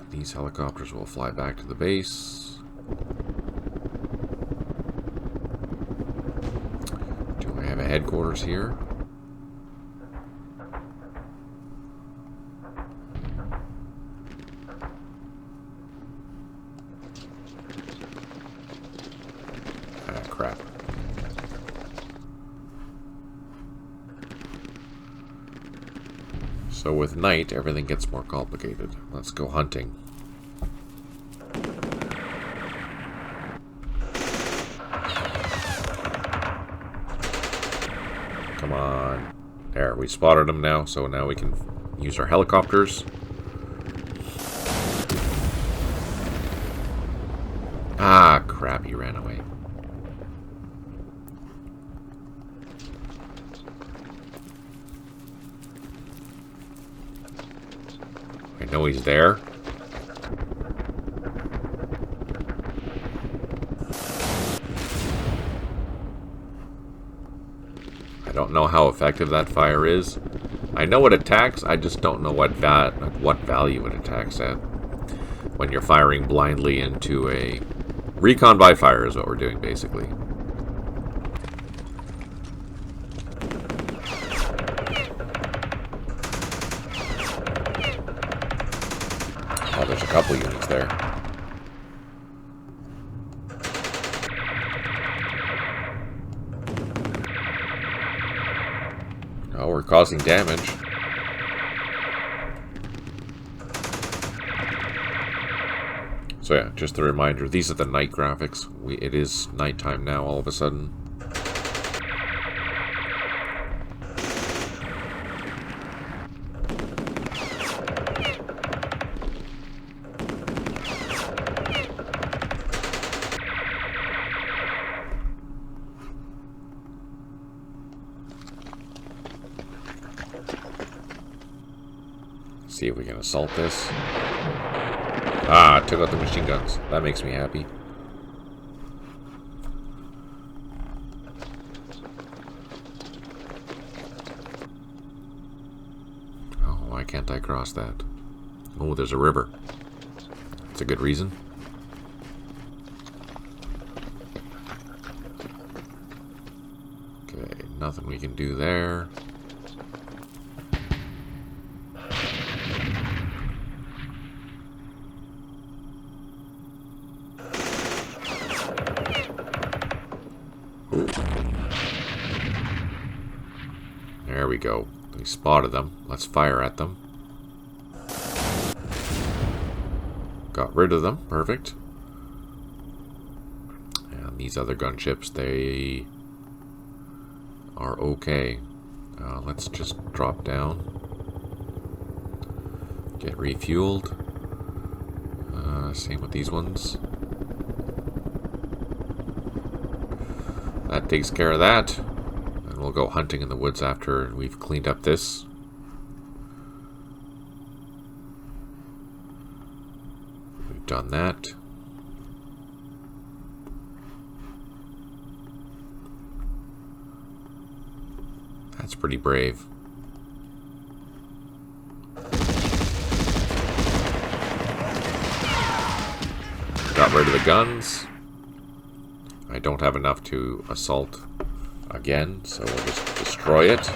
These helicopters will fly back to the base. Do I have a headquarters here? Ah, crap. So with night, everything gets more complicated. Let's go hunting. Come on. There, we spotted them now, so now we can use our helicopters. Ah, crap, he ran away. I know he's there. I don't know how effective that fire is. I know it attacks, I just don't know what value it attacks at. When you're firing blindly into a... Recon by fire is what we're doing, basically. Oh, there's a couple units there. Oh, we're causing damage. So yeah, just a reminder, these are the night graphics. It is nighttime now all of a sudden. See if we can assault this. Ah, took out the machine guns. That makes me happy. Oh, why can't I cross that? Oh, there's a river. That's a good reason. Okay, nothing we can do there. There we go. We spotted them. Let's fire at them. Got rid of them. Perfect. And these other gunships, they are okay. Let's just drop down. Get refueled. Same with these ones. That takes care of that. And we'll go hunting in the woods after we've cleaned up this. We've done that. That's pretty brave. Got rid of the guns. I don't have enough to assault again, so we'll just destroy it.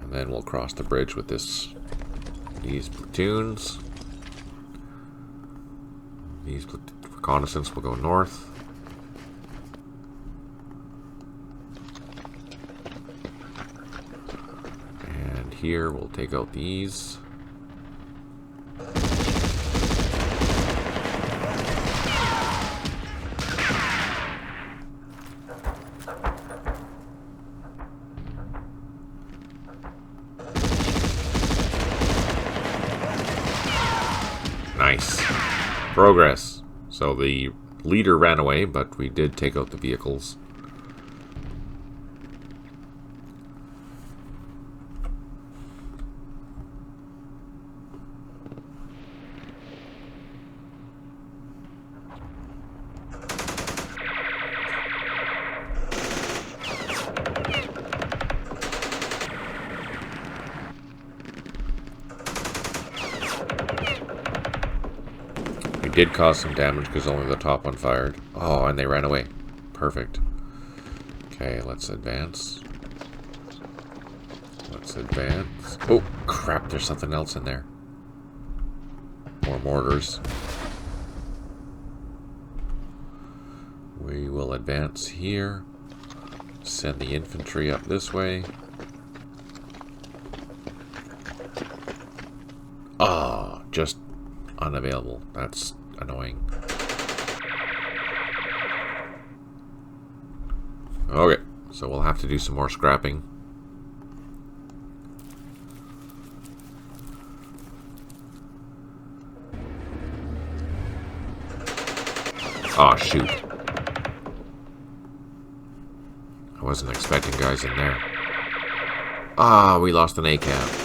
And then we'll cross the bridge with these platoons. These reconnaissance will go north. And here we'll take out these. Nice. Progress. So the leader ran away, but we did take out the vehicles. did cause some damage because only the top one fired. Oh, and they ran away. Perfect. Okay, let's advance. Let's advance. Oh, crap, there's something else in there. More mortars. We will advance here. Send the infantry up this way. Ah, just unavailable. That's annoying. Okay, so we'll have to do some more scrapping. Oh, shoot. I wasn't expecting guys in there. Ah, we lost an ACAB.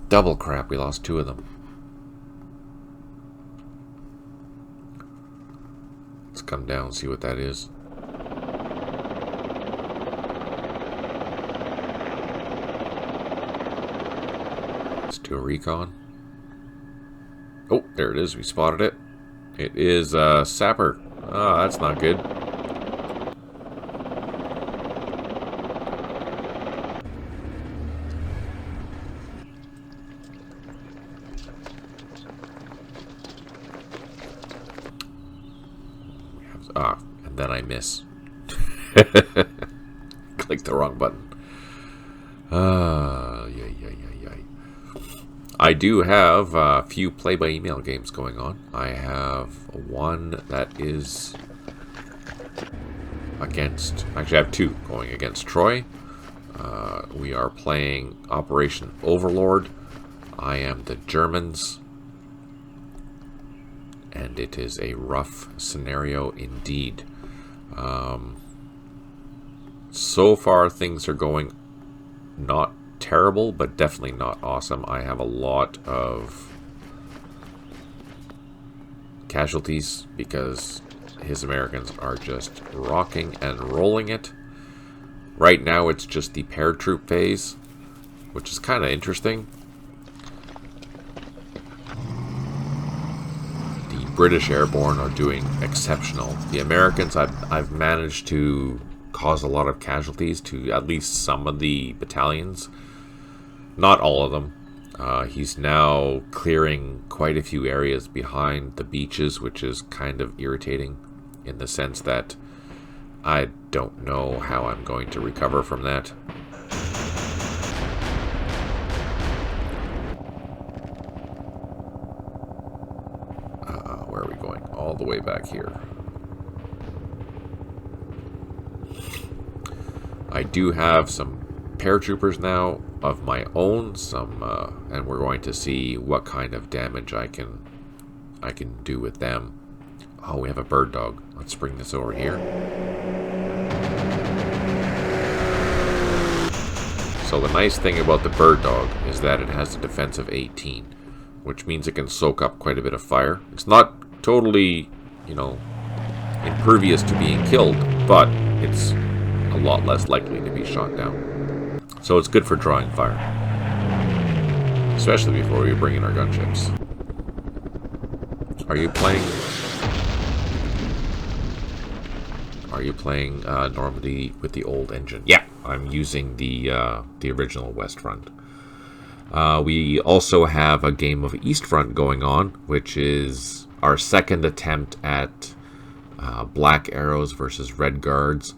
Double crap, we lost 2 of them. Let's come down and see what that is. Let's do a recon. Oh, there it is. We spotted it. It is Sapper. Ah, that's not good. Ah, and then I miss. Click the wrong button. I do have a few play-by-email games going on. I have one that is against... Actually, I have 2 going against Troy. We are playing Operation Overlord. I am the Germans. And it is a rough scenario indeed. So far, things are going not terrible, but definitely not awesome. I have a lot of casualties because his Americans are just rocking and rolling it. Right now, it's just the paratroop phase, which is kind of interesting. British Airborne are doing exceptional. The Americans, I've managed to cause a lot of casualties to at least some of the battalions. Not all of them. He's now clearing quite a few areas behind the beaches, which is kind of irritating in the sense that I don't know how I'm going to recover from that. Where are we going? All the way back here. I do have some paratroopers now of my own, and we're going to see what kind of damage I can do with them. Oh, we have a bird dog. Let's bring this over here. So the nice thing about the bird dog is that it has a defense of 18, which means it can soak up quite a bit of fire. It's not totally, impervious to being killed, but it's a lot less likely to be shot down. So it's good for drawing fire, especially before we bring in our gunships. Are you playing Normandy with the old engine? Yeah, I'm using the original West Front. We also have a game of East Front going on, which is our second attempt at Black Arrows versus Red Guards.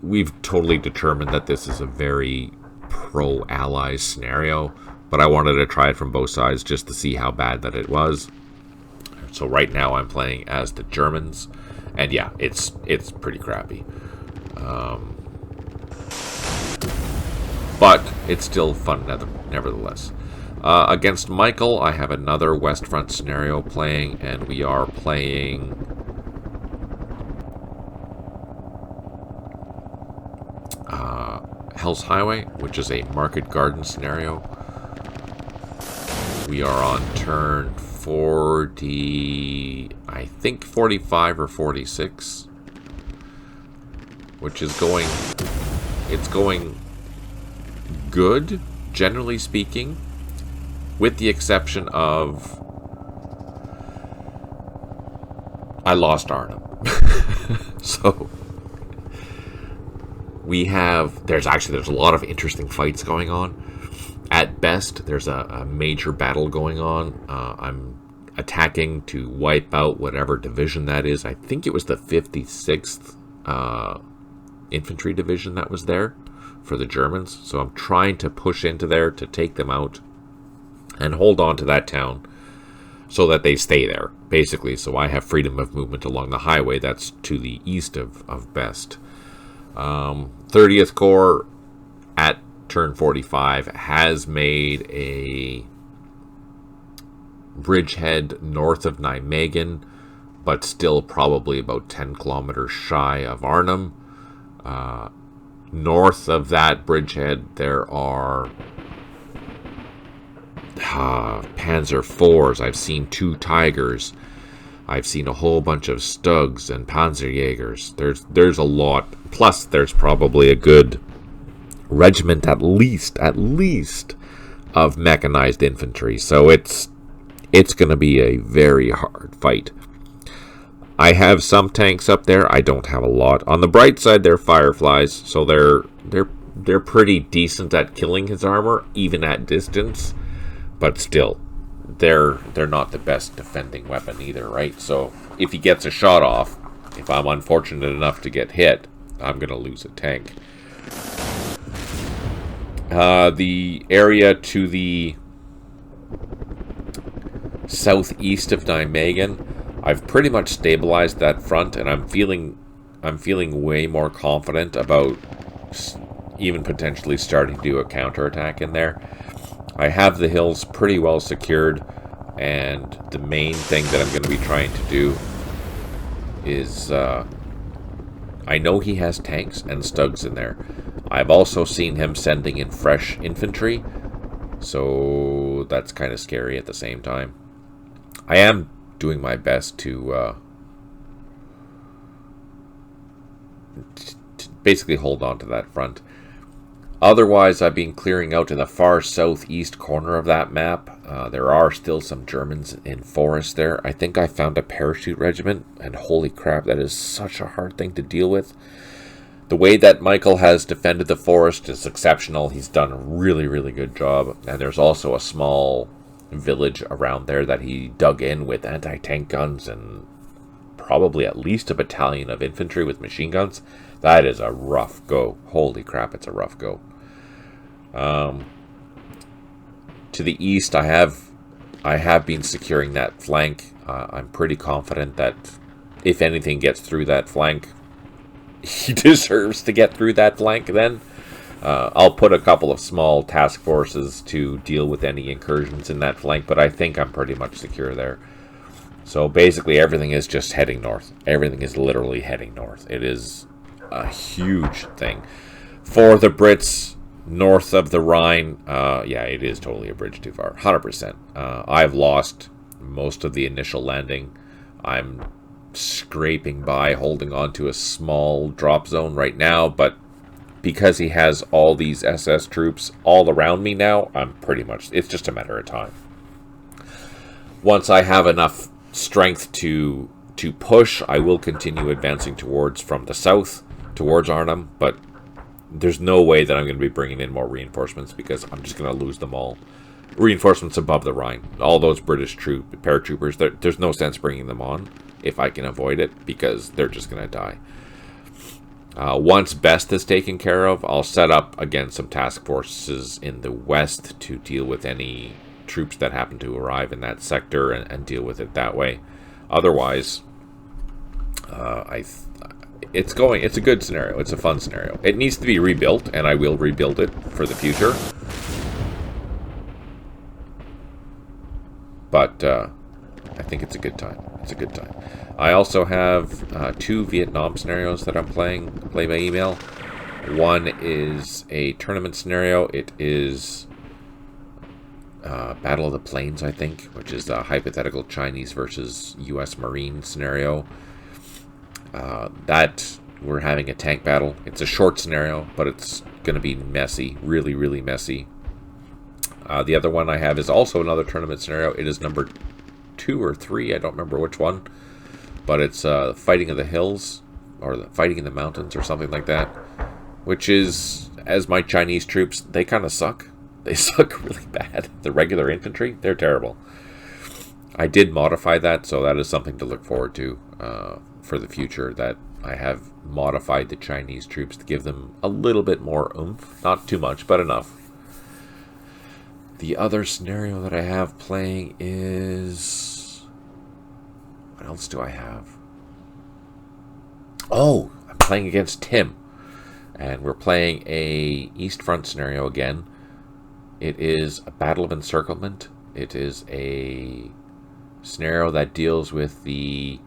We've totally determined that this is a very pro-Allies scenario, but I wanted to try it from both sides just to see how bad that it was. So right now I'm playing as the Germans, and yeah, it's pretty crappy. But it's still fun nevertheless. Against Michael, I have another West Front scenario playing, and we are playing Hell's Highway, which is a Market Garden scenario. We are on turn 40, I think 45 or 46, which is going, it's going good, generally speaking, with the exception of I lost Arnhem. So there's a lot of interesting fights going on. At best, there's a major battle going on. I'm attacking to wipe out whatever division that is. I think it was the 56th Infantry Division that was there for the Germans. So I'm trying to push into there to take them out and hold on to that town so that they stay there, basically. So I have freedom of movement along the highway that's to the east of Best. 30th Corps at turn 45 has made a bridgehead north of Nijmegen, but still probably about 10 kilometers shy of Arnhem. North of that bridgehead, there are Panzer IVs. I've seen 2 Tigers. I've seen a whole bunch of Stugs and Panzerjägers. There's a lot. Plus, there's probably a good regiment at least of mechanized infantry. So it's going to be a very hard fight. I have some tanks up there. I don't have a lot. On the bright side, they're Fireflies, so they're pretty decent at killing his armor, even at distance. But still, they're not the best defending weapon either, right? So if he gets a shot off, if I'm unfortunate enough to get hit, I'm going to lose a tank. The area to the southeast of Nijmegen, I've pretty much stabilized that front, and I'm feeling way more confident about even potentially starting to do a counterattack in there. I have the hills pretty well secured, and the main thing that I'm going to be trying to do is I know he has tanks and Stugs in there. I've also seen him sending in fresh infantry, so that's kind of scary at the same time. I am doing my best to basically hold on to that front. Otherwise, I've been clearing out to the far southeast corner of that map. There are still some Germans in forest there. I think I found a parachute regiment, and holy crap, that is such a hard thing to deal with. The way that Michael has defended the forest is exceptional. He's done a really, really good job. And there's also a small village around there that he dug in with anti-tank guns and probably at least a battalion of infantry with machine guns. That is a rough go. Holy crap, it's a rough go. To the east, I have been securing that flank. I'm pretty confident that if anything gets through that flank, he deserves to get through that flank then. I'll put a couple of small task forces to deal with any incursions in that flank, but I think I'm pretty much secure there. So basically everything is just heading north. Everything is literally heading north. It is a huge thing. For the Brits north of the Rhine, yeah, it is totally a bridge too far. 100%. I've lost most of the initial landing. I'm scraping by, holding on to a small drop zone right now, but because he has all these SS troops all around me now, I'm pretty much, it's just a matter of time. Once I have enough strength to push, I will continue advancing from the south towards Arnhem, but there's no way that I'm going to be bringing in more reinforcements because I'm just going to lose them all. Reinforcements above the Rhine, all those British paratroopers, there's no sense bringing them on if I can avoid it because they're just going to die. Once Best is taken care of, I'll set up again some task forces in the west to deal with any troops that happen to arrive in that sector and deal with it that way. Otherwise, it's a good scenario. It's a fun scenario. It needs to be rebuilt, and I will rebuild it for the future. But I think it's a good time. It's a good time. I also have 2 Vietnam scenarios that I'm play by email. One is a tournament scenario. It is Battle of the Plains, I think, which is a hypothetical Chinese versus U.S. Marine scenario. That we're having a tank battle. It's a short scenario, but it's going to be messy. Really, really messy. The other one I have is also another tournament scenario. It is number 2 or 3. I don't remember which one. but it's Fighting of the Hills, or the Fighting in the Mountains, or something like that, which is, as my Chinese troops, they kind of suck. They suck really bad. The regular infantry, they're terrible. I did modify that, so that is something to look forward to for the future, that I have modified the Chinese troops to give them a little bit more oomph. Not too much, but enough. The other scenario that I have playing is... What else do I have? Oh, I'm playing against Tim. And we're playing a East Front scenario again. It is a Battle of Encirclement. It is a scenario that deals with the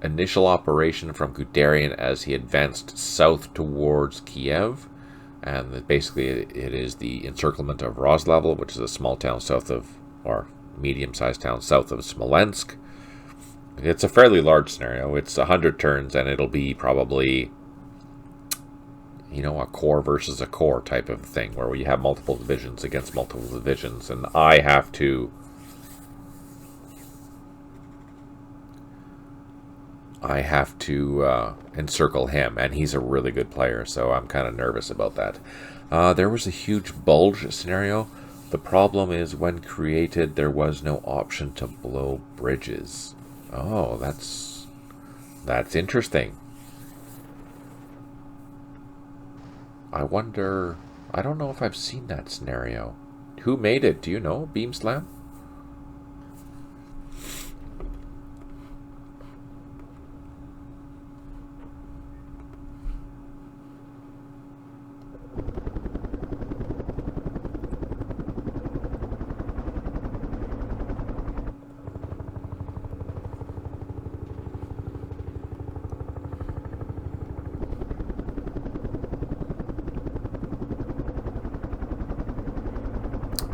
initial operation from Guderian as he advanced south towards Kiev. And basically it is the encirclement of Roslavel, which is a small town south of, or medium-sized town south of Smolensk. It's a fairly large scenario. It's 100 turns, and it'll be probably, you know, a core versus a core type of thing, where you have multiple divisions against multiple divisions, and I have to encircle him, and he's a really good player, so I'm kind of nervous about that. There was a huge bulge scenario. The problem is, when created, there was no option to blow bridges. Oh, that's interesting. I wonder... I don't know if I've seen that scenario. Who made it? Do you know? Beam Slam?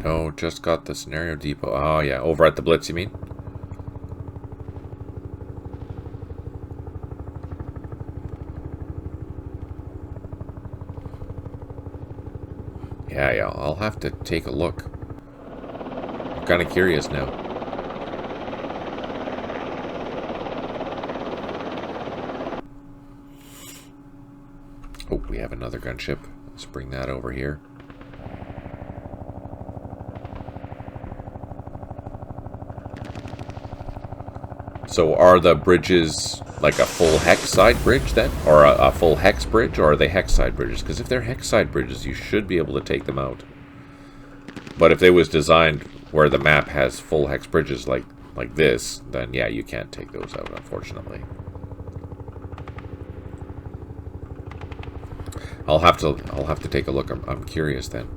Oh, just got the scenario depot. Oh, yeah. Over at the Blitz, you mean? Yeah. I'll have to take a look. I'm kind of curious now. Oh, we have another gunship. Let's bring that over here. So are the bridges like a full hex side bridge then? Or a full hex bridge? Or are they hex side bridges? Because if they're hex side bridges, you should be able to take them out. But if they was designed where the map has full hex bridges like this, then yeah, you can't take those out, unfortunately. I'll have to take a look. I'm curious then.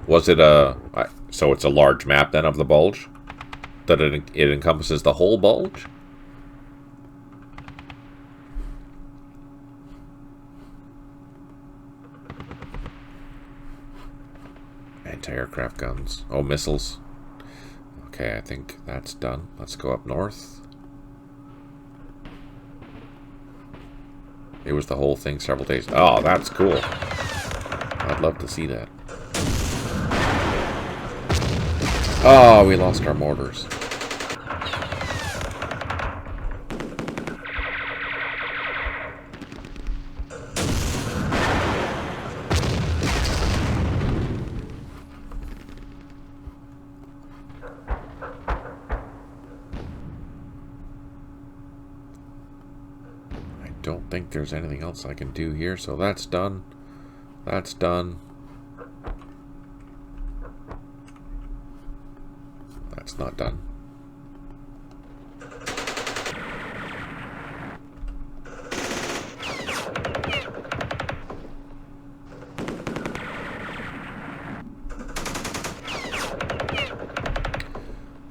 Was it so it's a large map then of the bulge? That it encompasses the whole bulge? Anti-aircraft guns. Oh, missiles. Okay, I think that's done. Let's go up north. It was the whole thing several days. Oh, that's cool. I'd love to see that. Oh, we lost our mortars. I don't think there's anything else I can do here, so that's done. That's done. That's not done.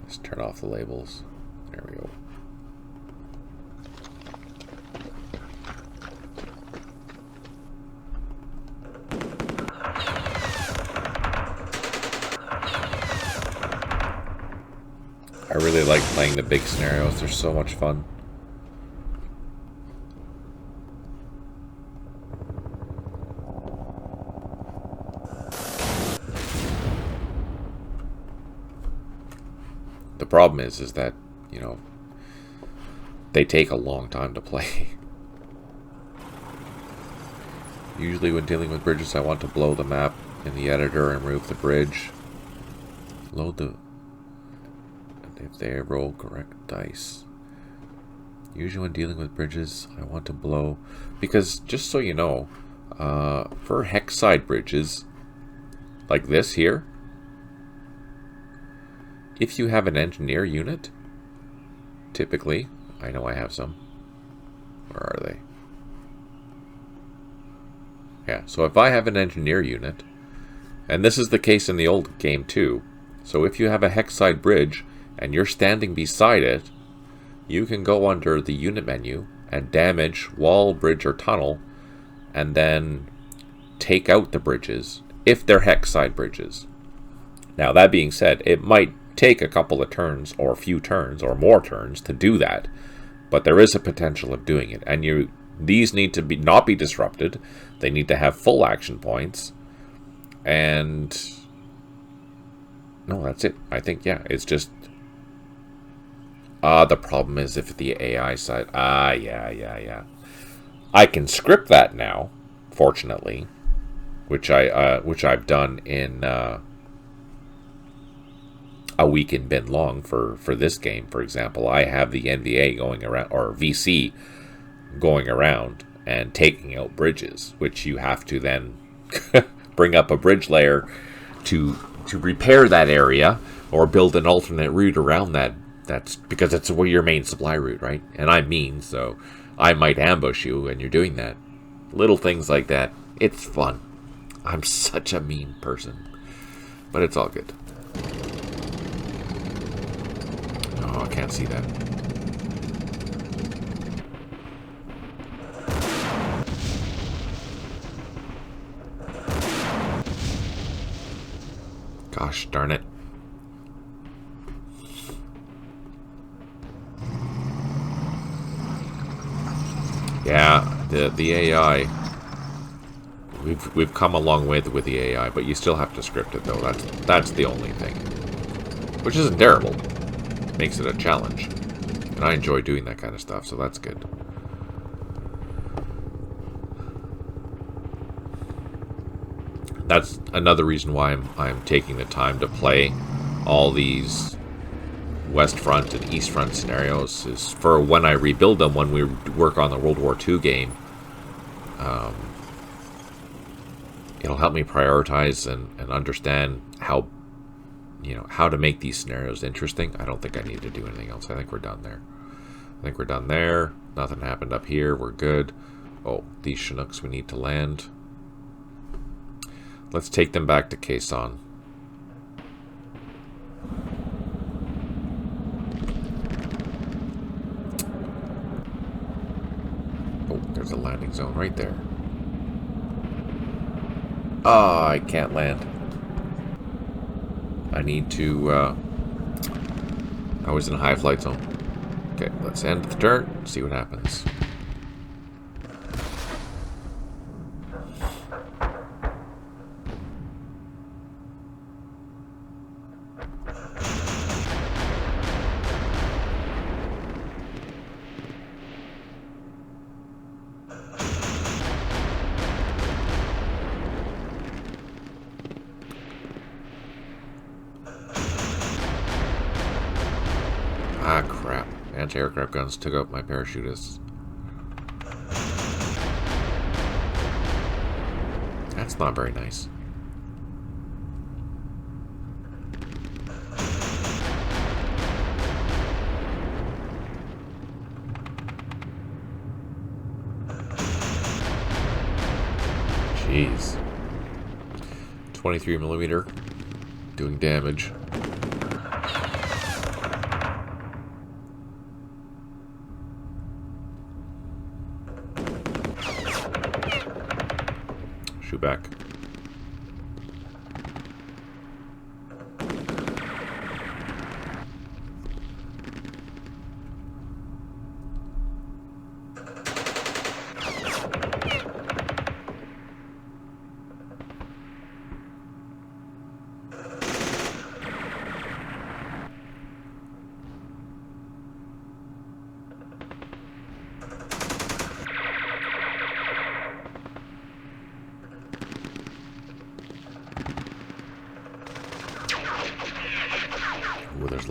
Let's turn off the labels. There we go. I really like playing the big scenarios. They're so much fun. The problem is that you know, they take a long time to play. Usually when dealing with bridges, I want to blow the map in the editor and remove the bridge. Load the... if they roll correct dice. Usually when dealing with bridges, I want to blow... because, just so you know, for hex side bridges, like this here, if you have an engineer unit, typically, I know I have some. Where are they? Yeah, so if I have an engineer unit, and this is the case in the old game too, so if you have a hex side bridge and you're standing beside it, you can go under the unit menu and damage wall, bridge, or tunnel, and then take out the bridges if they're hex side bridges. Now, that being said, it might take a couple of turns or a few turns or more turns to do that, but there is a potential of doing it, and these need to not be disrupted. They need to have full action points, and no, that's it. I think, yeah, it's just the problem is if the AI side, yeah, I can script that now, fortunately, which I've done in a week in bin long for this game. For example, I have the NVA going around, or VC going around and taking out bridges, which you have to then bring up a bridge layer to repair that area or build an alternate route around that. That's because it's your main supply route, right? And I'm mean, so I might ambush you and you're doing that. Little things like that. It's fun. I'm such a mean person. But it's all good. Oh, I can't see that. Gosh darn it. Yeah, the AI. We've come a long way with the AI, but you still have to script it though. That's the only thing. Which isn't terrible. Makes it a challenge. And I enjoy doing that kind of stuff, so that's good. That's another reason why I'm taking the time to play all these West Front and East Front scenarios, is for when I rebuild them, when we work on the World War II game. It'll help me prioritize and understand how to make these scenarios interesting. I don't think I need to do anything else. I think we're done there. Nothing happened up here. We're good. Oh, these Chinooks we need to land. Let's take them back to Quezon. Oh, there's a landing zone right there. Ah, I can't land. I need to, I was in a high flight zone. Okay, let's end the turn, see what happens. Ah, crap. Anti-aircraft guns took out my parachutists. That's not very nice. Jeez. 23mm doing damage. Shoot back.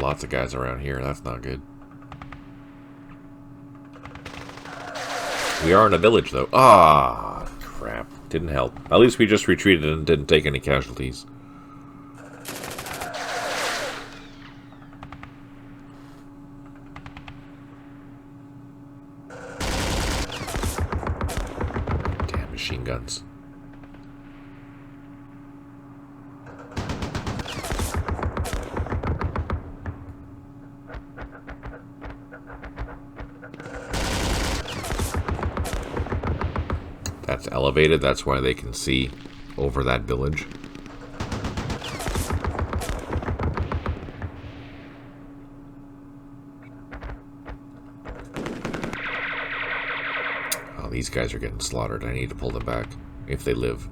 lots of guys around here. That's not good. We are in a village, though. Ah, crap. Didn't help. At least we just retreated and didn't take any casualties. Damn machine guns. That's elevated, that's why they can see over that village. Oh, these guys are getting slaughtered. I need to pull them back, if they live.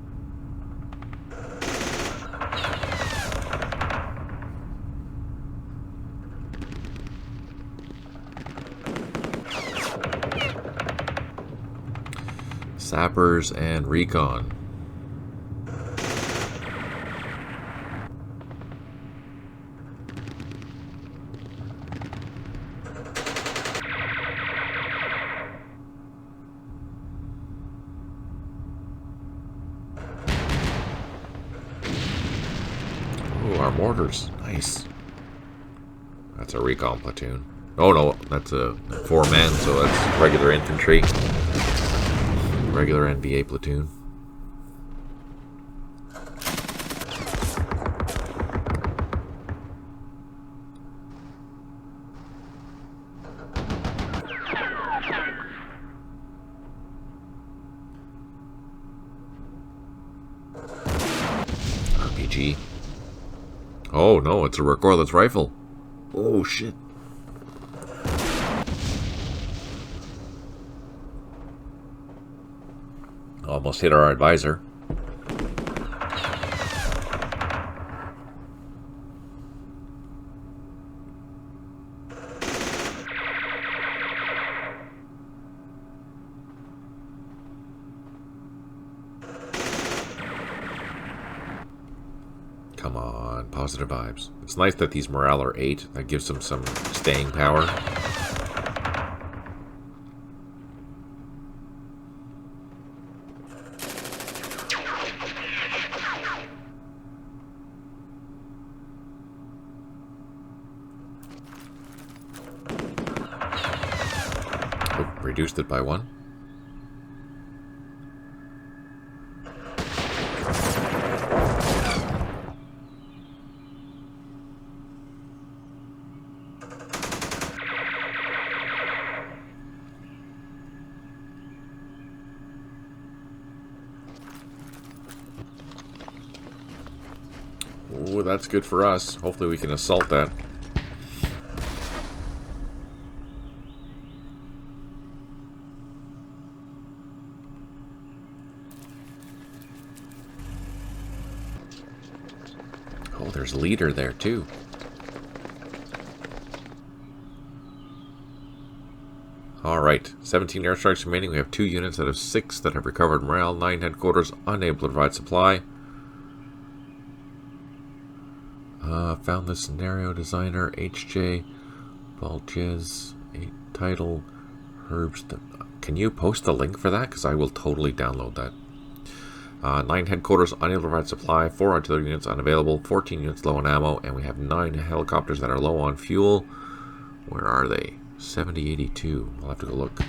Sappers and recon. Ooh, our mortars. Nice. That's a recon platoon. Oh no, that's a 4-man, so that's regular infantry. Regular NBA platoon. RPG. Oh no, it's a recoilless rifle. Oh shit. Almost hit our advisor. Come on, positive vibes. It's nice that these morale are 8. That gives them some staying power. Reduced it by 1. Ooh, that's good for us. Hopefully we can assault that. Oh, there's a leader there, too. Alright, 17 airstrikes remaining. We have 2 units out of 6 that have recovered morale. 9 headquarters unable to provide supply. Found the scenario designer, HJ Balches, title, Herbs. Can you post the link for that? Because I will totally download that. 9 headquarters unable to provide supply, 4 artillery units unavailable, 14 units low on ammo, and we have 9 helicopters that are low on fuel. Where are they? 7082. I'll have to go look.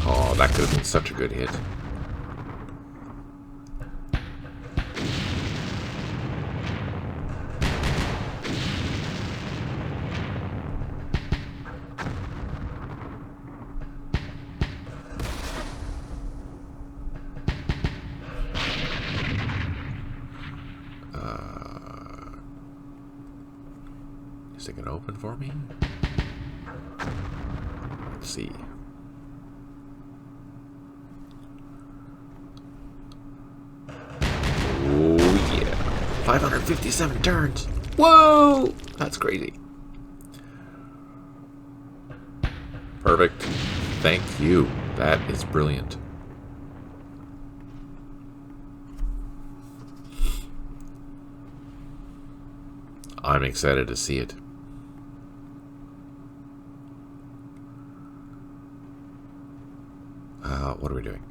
Oh, that could have been such a good hit. Is it going to open for me? Let's see. Oh yeah. 557 turns. Whoa! That's crazy. Perfect. Thank you. That is brilliant. I'm excited to see it. What are we doing?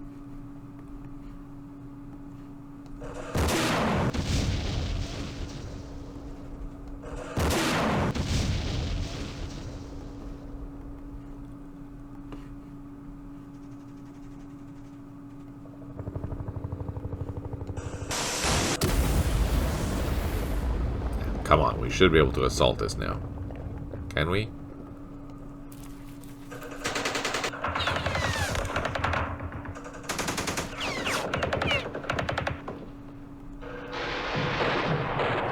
Come on, we should be able to assault this now. Can we?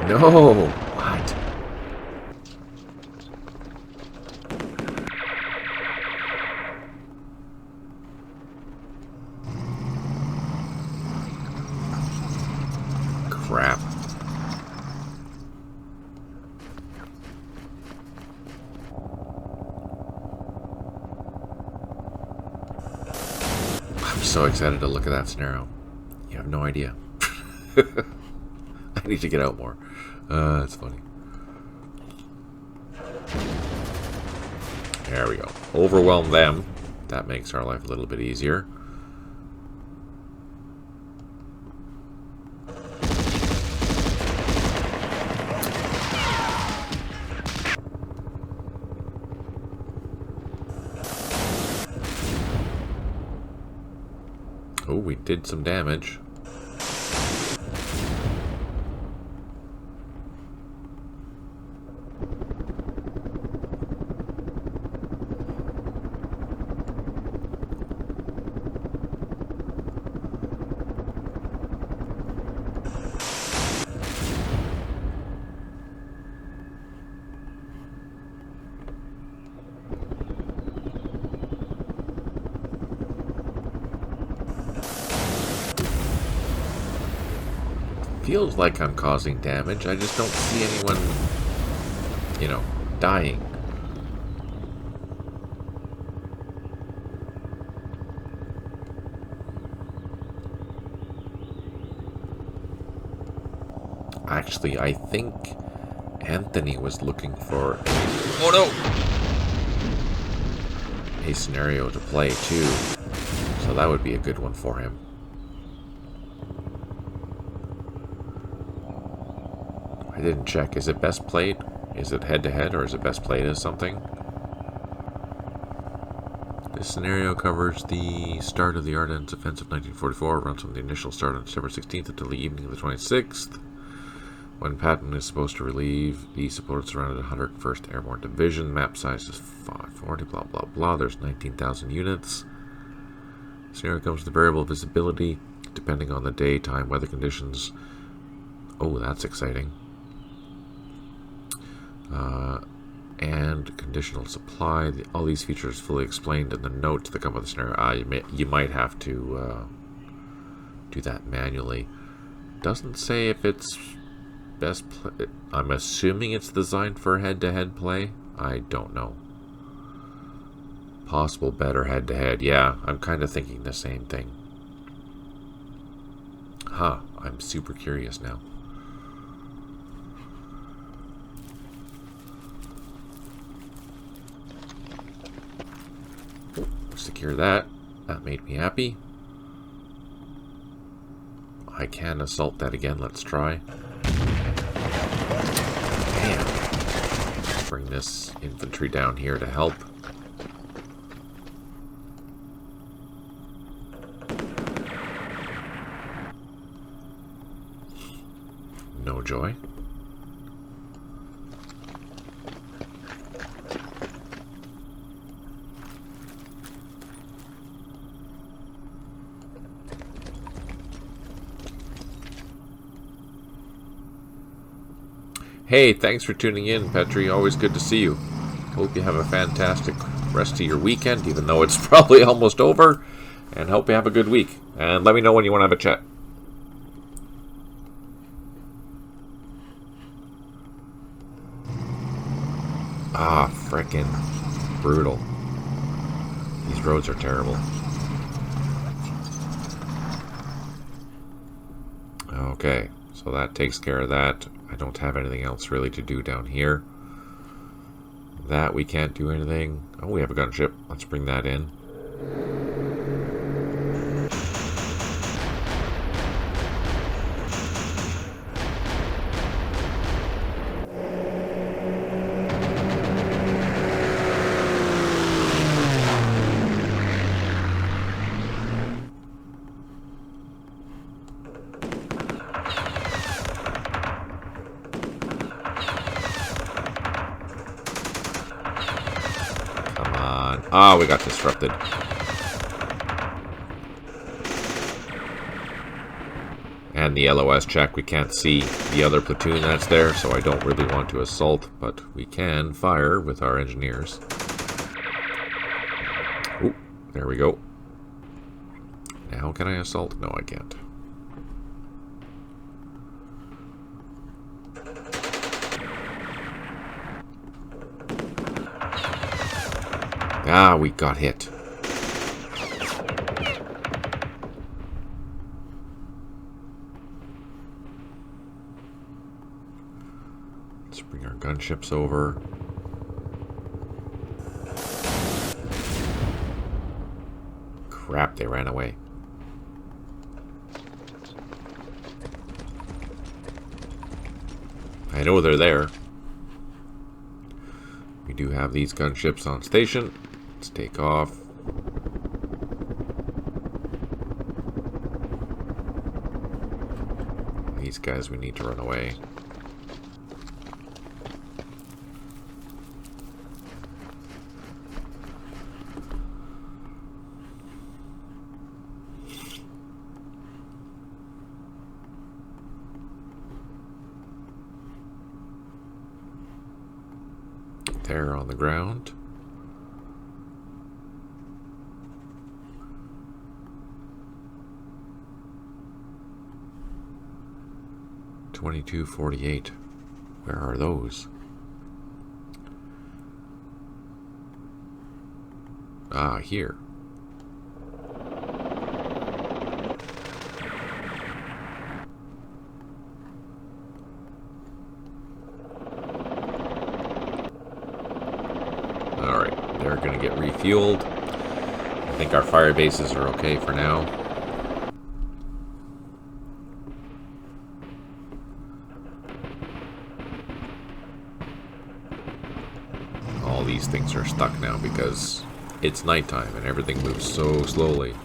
No! What? Crap. I'm so excited to look at that scenario. You have no idea. I need to get out more. That's funny. There we go. Overwhelm them. That makes our life a little bit easier. Oh, we did some damage. Feels like I'm causing damage. I just don't see anyone, you know, dying. Actually, I think Anthony was looking for... Oh no! A scenario to play too. So that would be a good one for him. I didn't check. Is it best played? Is it head-to-head, or is it best played as something? This scenario covers the start of the Ardennes Offensive 1944, runs from the initial start on December 16th until the evening of the 26th, when Patton is supposed to relieve the supported surrounded 101st Airborne Division. Map size is 540, blah, blah, blah. There's 19,000 units. The scenario comes with variable visibility, depending on the day, time, weather conditions. Oh, that's exciting. And conditional supply. All these features fully explained in the notes that come with the scenario. You might have to do that manually. Doesn't say if it's best play. I'm assuming it's designed for head-to-head play. I don't know. Possible better head-to-head. Yeah, I'm kind of thinking the same thing. Huh, I'm super curious now. Secure that. That made me happy. I can assault that again. Let's try. Damn. Bring this infantry down here to help. No joy. Hey, thanks for tuning in, Petri. Always good to see you. Hope you have a fantastic rest of your weekend, even though it's probably almost over. And hope you have a good week. And let me know when you want to have a chat. frickin' brutal. These roads are terrible. Okay, so that takes care of that. I don't have anything else really to do down here. That we can't do anything. Oh, we have a gunship. Let's bring that in. Ah, we got disrupted. And the LOS check, we can't see the other platoon that's there, so I don't really want to assault, but we can fire with our engineers. Ooh, there we go. Now can I assault? No, I can't. Ah, we got hit. Let's bring our gunships over. Crap, they ran away. I know they're there. We do have these gunships on station. Let's take off. These guys, we need to run away. They're on the ground. $22.48. Where are those? Ah, here. Alright, they're gonna get refueled. I think our fire bases are okay for now. All these things are stuck now because it's nighttime and everything moves so slowly.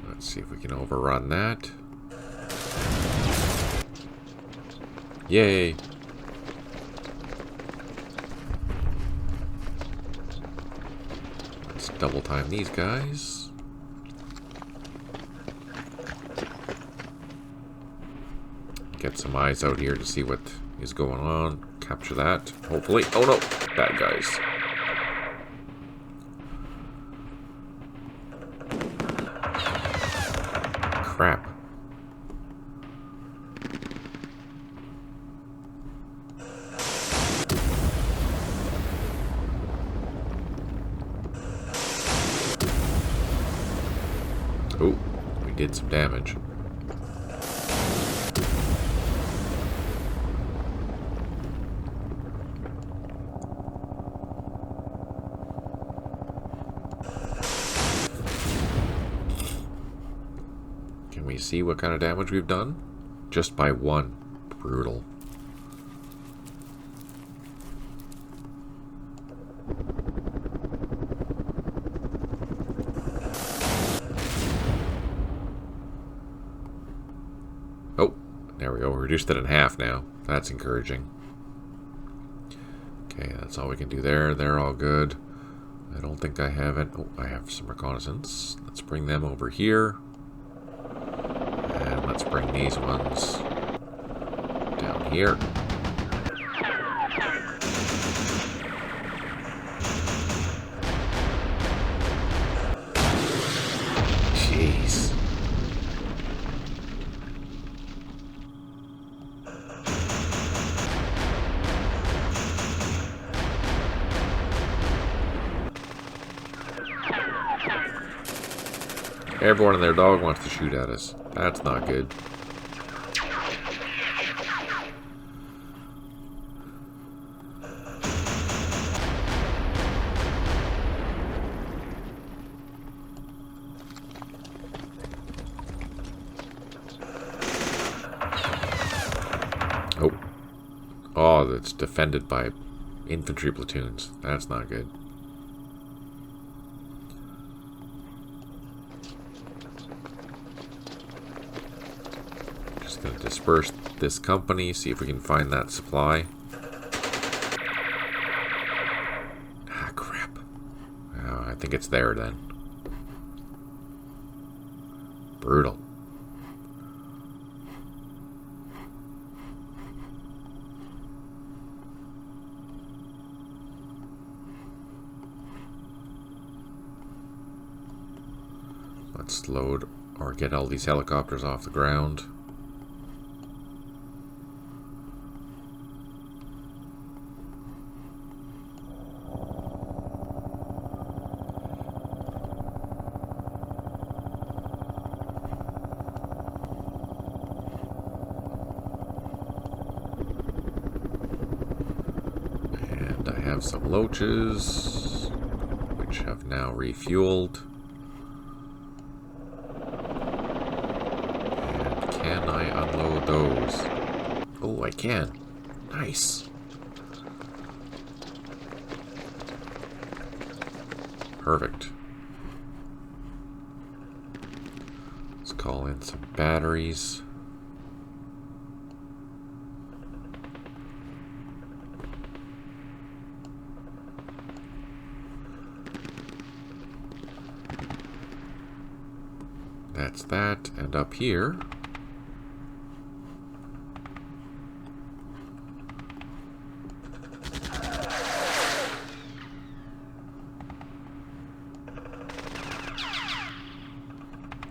Let's see if we can overrun that. Yay! Let's double time these guys. Get some eyes out here to see what is going on. Capture that, hopefully. Oh no! Bad guys. Crap. Oh, we did some damage. Can we see what kind of damage we've done? Just by one. Brutal. Oh, there we go. Reduced it in half now. That's encouraging. Okay, that's all we can do there. They're all good. I don't think I have it. Oh, I have some reconnaissance. Let's bring them over here. And let's bring these ones down here. Jeez. Everyone and their dog wants to shoot at us. That's not good. Oh. Oh, it's defended by infantry platoons. That's not good. Just going to disperse this company, see if we can find that supply. Ah, crap. Oh, I think it's there then. Brutal. Let's load or get all these helicopters off the ground. And I have some loaches, which have now refueled. Can I unload those? Oh, I can. Nice. Perfect. Let's call in some batteries. That's that. And up here,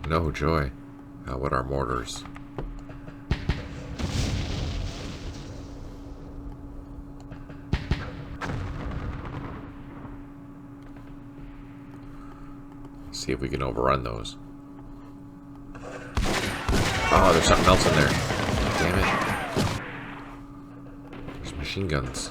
no joy. What are mortars? See if we can overrun those. Oh, there's something else in there. Damn it. There's machine guns.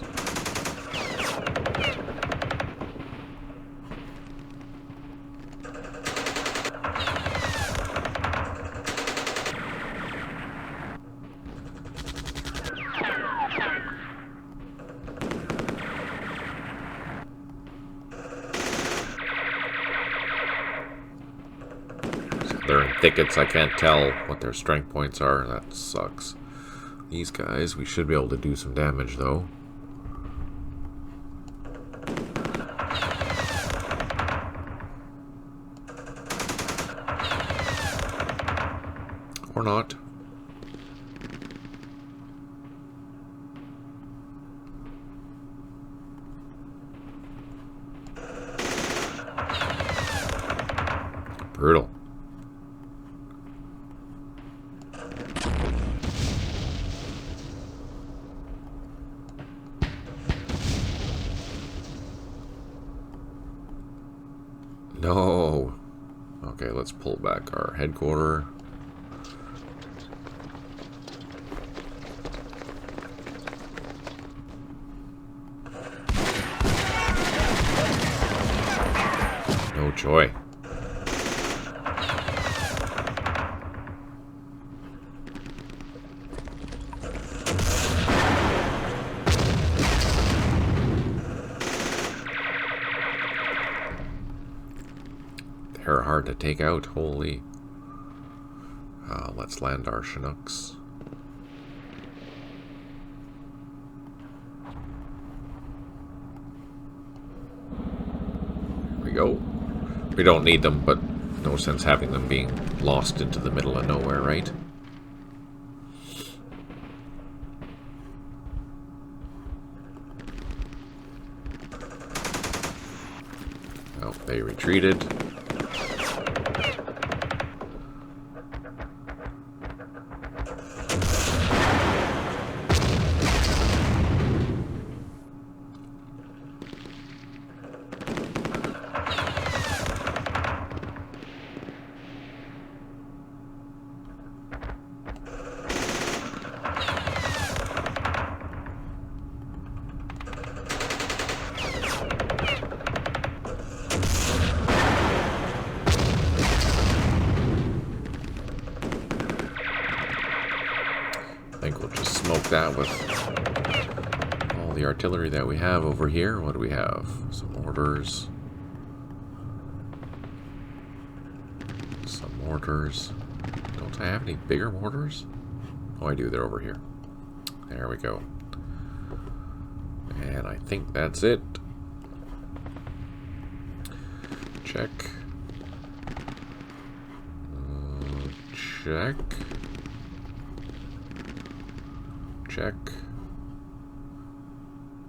They're in thickets. I can't tell what their strength points are. That sucks. These guys, we should be able to do some damage, though. Or not. Brutal. No. Okay, let's pull back our headquarters. No joy. They're hard to take out, holy. Let's land our Chinooks. Here we go. We don't need them, but no sense having them being lost into the middle of nowhere, right? Oh, they retreated. that with all the artillery that we have over here. What do we have? Some mortars. Some mortars. Don't I have any bigger mortars? Oh, I do. They're over here. There we go. And I think that's it. Check. Check. Check.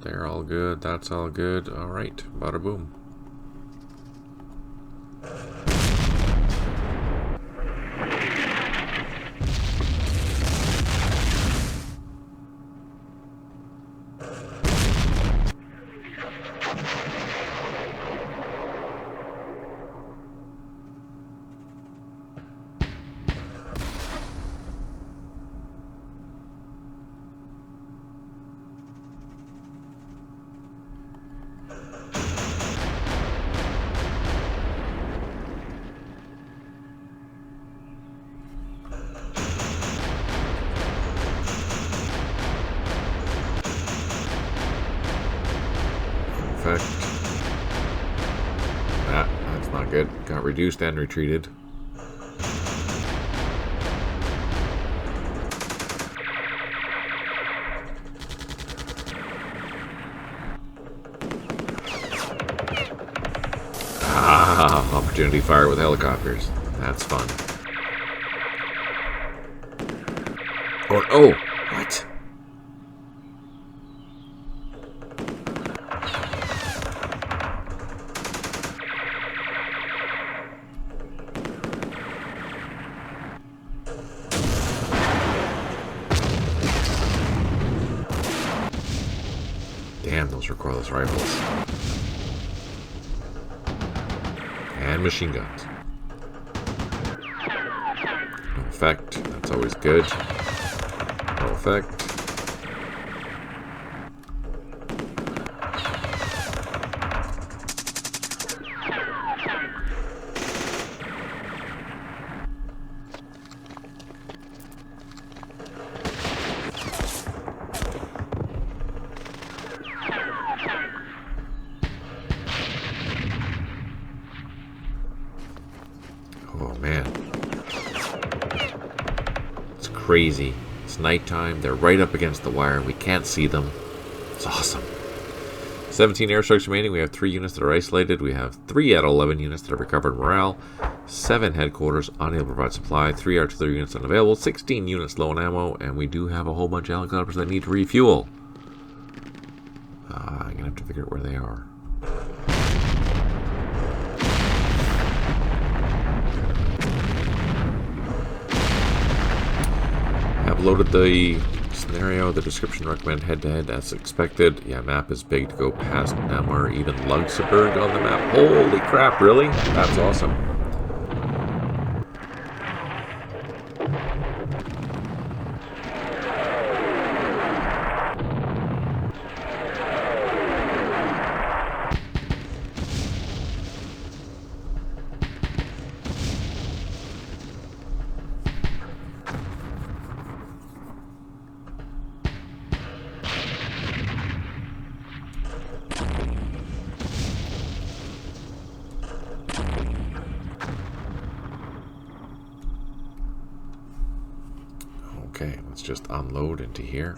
They're all good. That's all good. All right. Bada boom. That's not good. Got reduced and retreated. Opportunity fire with helicopters. That's fun. Or, oh, what? Damn, those recoilless rifles. And machine guns. No effect. That's always good. No effect. Oh man. It's crazy. It's nighttime. They're right up against the wire. We can't see them. It's awesome. 17 airstrikes remaining. We have 3 units that are isolated. We have 3 out of 11 units that have recovered morale. 7 headquarters unable to provide supply. 3 artillery units unavailable. 16 units low on ammo. And we do have a whole bunch of helicopters that need to refuel. I'm going to have to figure out where they are. I've loaded the scenario, the description recommend head-to-head as expected. Yeah, map is big to go past Namur, even Luxembourg on the map. Holy crap, really? That's awesome. Okay, let's just unload into here.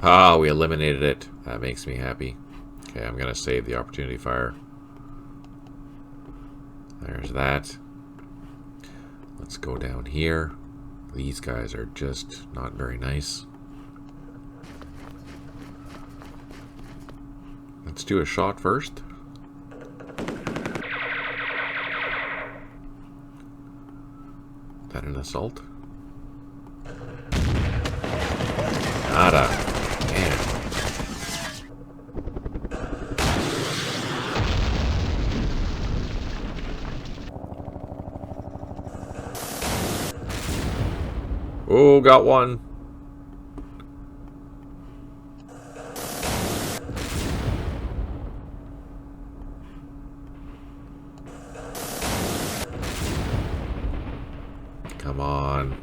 Ah, we eliminated it. That makes me happy. Okay, I'm going to save the opportunity fire. There's that. Let's go down here. These guys are just not very nice. Let's do a shot first. Is that an assault? Nada. Man. Oh, got one. Come on.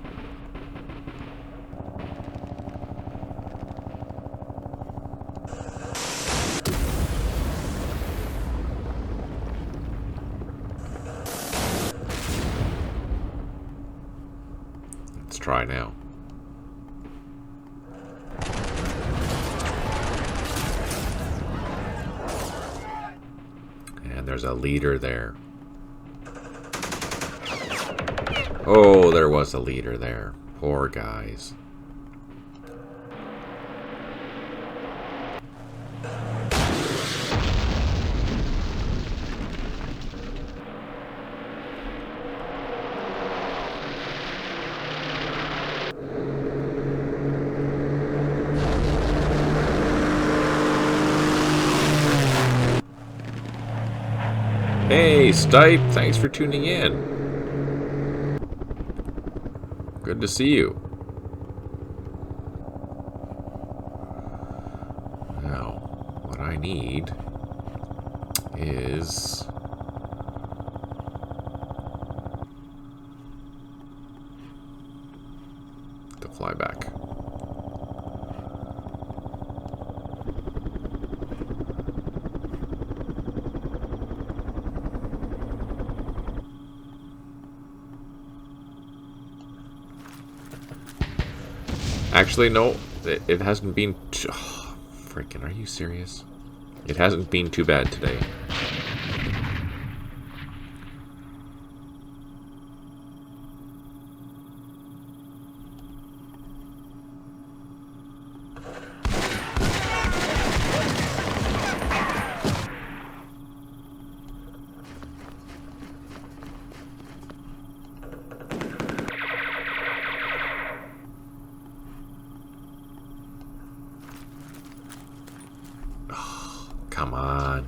Let's try now. And there's a leader there. Oh, there was a leader there. Poor guys. Hey, Stipe, thanks for tuning in. Good to see you. Now, what I need is to fly back. Actually, no, it hasn't been... Oh, freaking, are you serious? It hasn't been too bad today. Come on.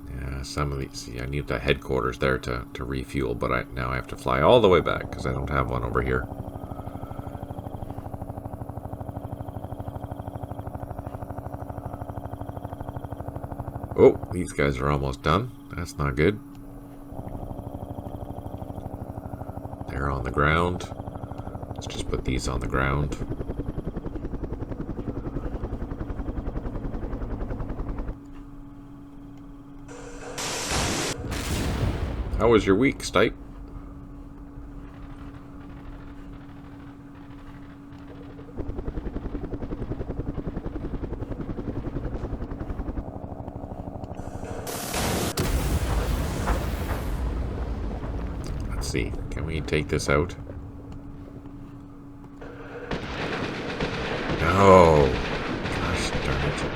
Yeah, some of these, see, I need the headquarters there to refuel, but now I have to fly all the way back because I don't have one over here. Oh, these guys are almost done. That's not good. They're on the ground. Let's just put these on the ground. How was your week, Stipe? Let's see. Can we take this out? No. Gosh darn it.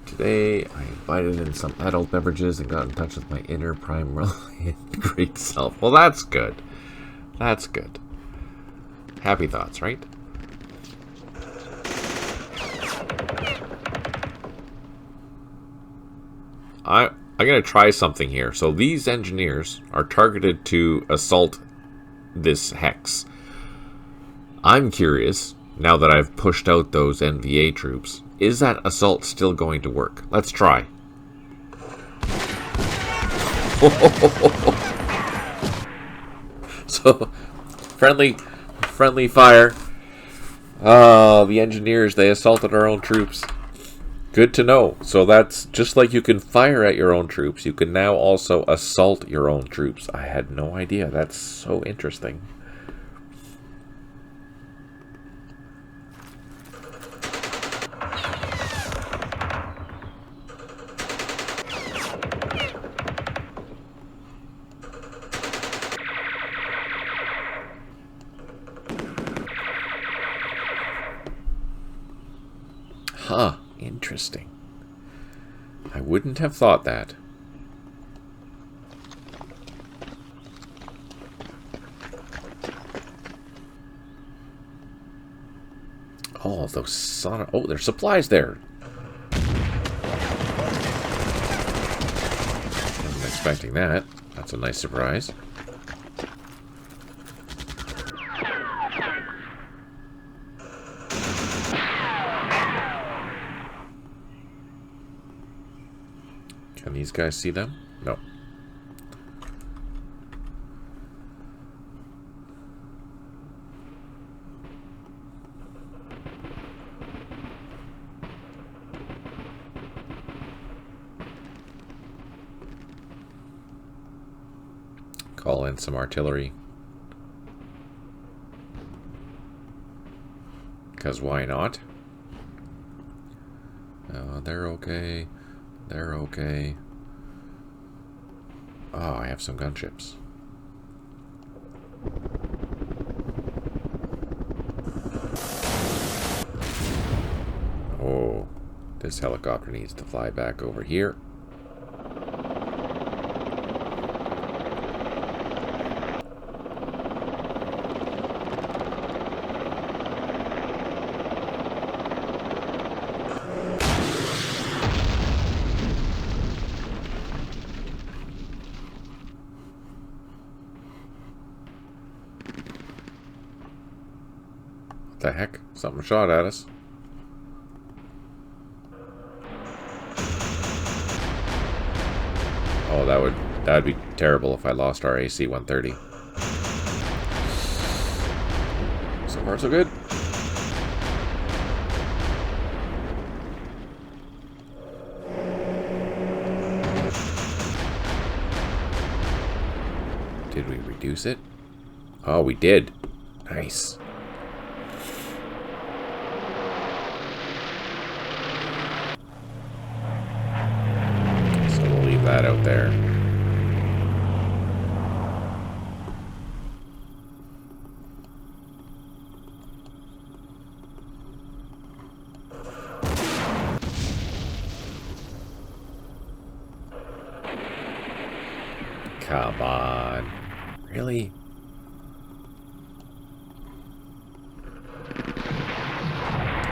Today, I invited in some adult beverages and got in touch with my inner primarily great self. Well, that's good. That's good. Happy thoughts, right? I'm going to try something here. So these engineers are targeted to assault this hex. I'm curious, now that I've pushed out those NVA troops, is that assault still going to work? Let's try. So, friendly fire. The engineers, they assaulted our own troops. Good to know. So that's just like you can fire at your own troops, you can now also assault your own troops. I had no idea. That's so interesting. Interesting. I wouldn't have thought that. Oh, those son of... Oh, there's supplies there. Wasn't expecting that. That's a nice surprise. Can these guys see them? No. Call in some artillery. Because why not? They're okay. They're okay. Oh, I have some gunships. Oh, this helicopter needs to fly back over here. What the heck? Something shot at us. Oh, that'd be terrible if I lost our AC-130. So far, so good. Did we reduce it? Oh, we did. Nice. That out there. Come on. Really?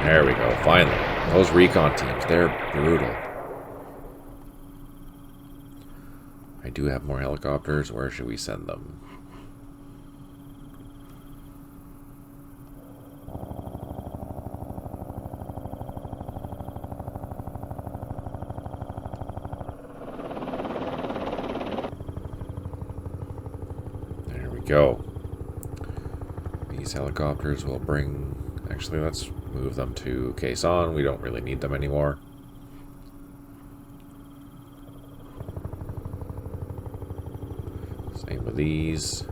There we go, finally. Those recon teams, they're brutal. I do have more helicopters. Where should we send them? There we go. These helicopters will bring... Actually, let's move them to Quezon. We don't really need them anymore. Same with these.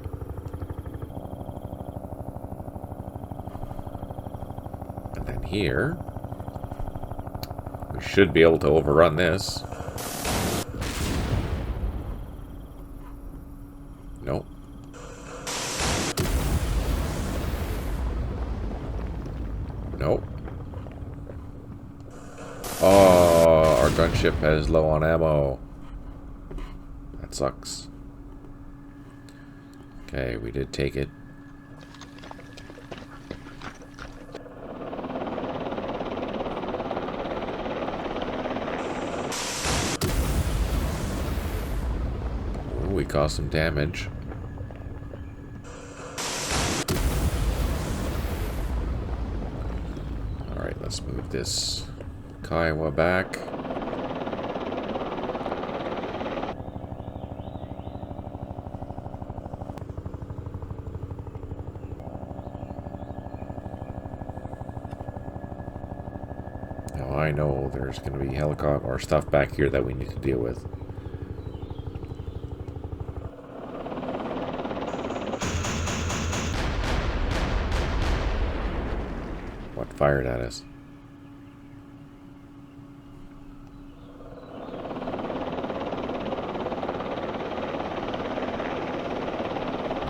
And then here, we should be able to overrun this. Nope. Nope. Oh, our gunship is low on ammo. That sucks. Okay, we did take it. Ooh, we caused some damage. Alright, let's move this Kiowa back. I know there's going to be helicopter or stuff back here that we need to deal with. What fired at us?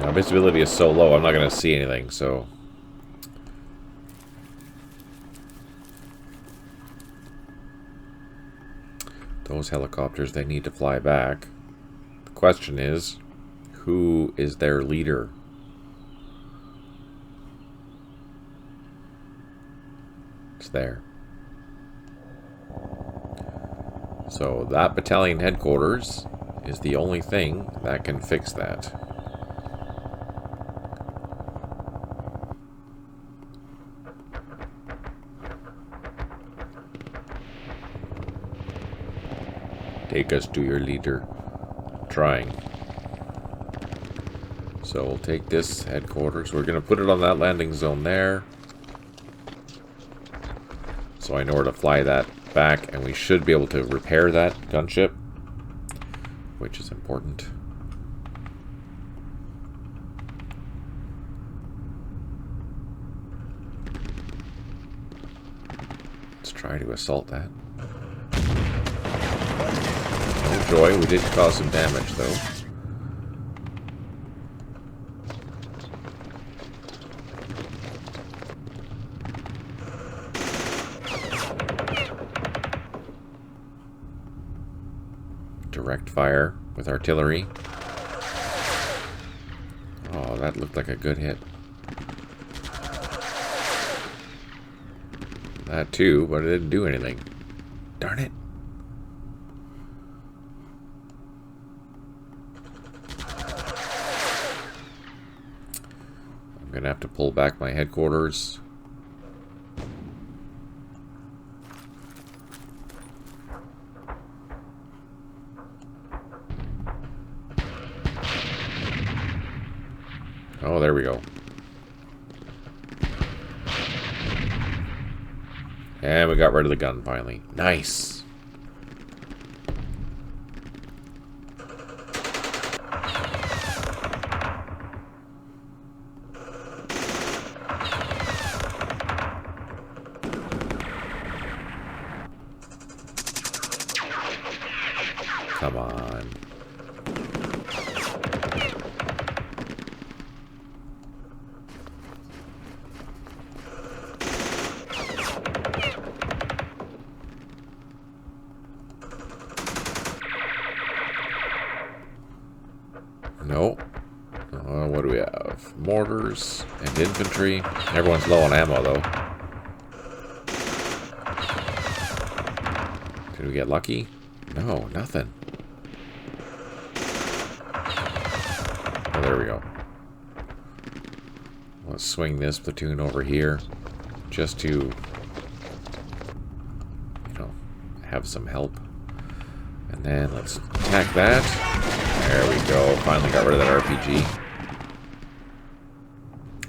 Now, visibility is so low, I'm not going to see anything, so... Those helicopters, they need to fly back. The question is, who is their leader? It's there. So that battalion headquarters is the only thing that can fix that. Take us to your leader. Trying. So we'll take this headquarters. We're going to put it on that landing zone there. So I know where to fly that back, and we should be able to repair that gunship, which is important. Let's try to assault that. Oh joy, we did cause some damage though. Direct fire with artillery. Oh, that looked like a good hit. That too, but it didn't do anything. Darn it. I'm gonna have to pull back my headquarters. Oh, there we go. And we got rid of the gun finally. Nice. Come on. No. What do we have? Mortars and infantry. Everyone's low on ammo, though. Did we get lucky? No, nothing. Oh, there we go. Let's swing this platoon over here just to, you know, have some help. And then let's attack that. There we go. Finally got rid of that RPG.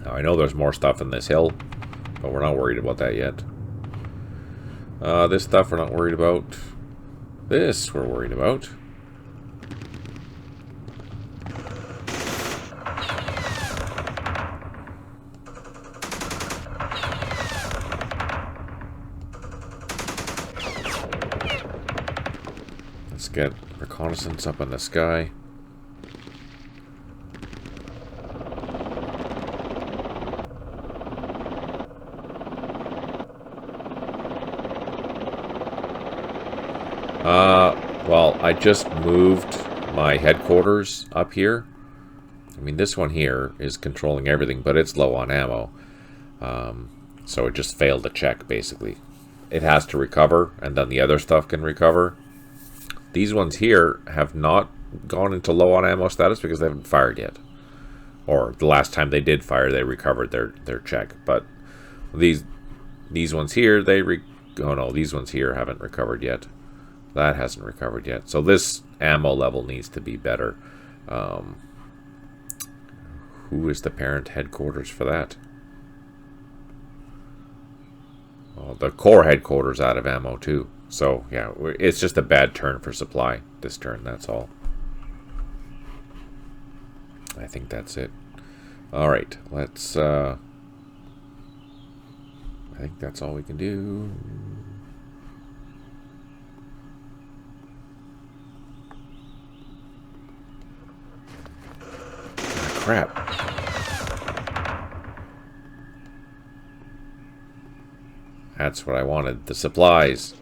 Now, I know there's more stuff in this hill, but we're not worried about that yet. This stuff we're not worried about. This we're worried about. Let's get reconnaissance up in the sky. Well, I just moved my headquarters up here. I mean, this one here is controlling everything, but it's low on ammo. So it just failed to check, basically. It has to recover, and then the other stuff can recover. These ones here have not gone into low on ammo status because they haven't fired yet. Or the last time they did fire, they recovered their check. But these ones here, oh no, these ones here haven't recovered yet. That hasn't recovered yet. So this ammo level needs to be better. Who is the parent headquarters for that? Well, the core headquarters out of ammo too. So yeah, it's just a bad turn for supply this turn, that's all. I think that's it. Alright, let's I think that's all we can do. Crap. That's what I wanted. The supplies.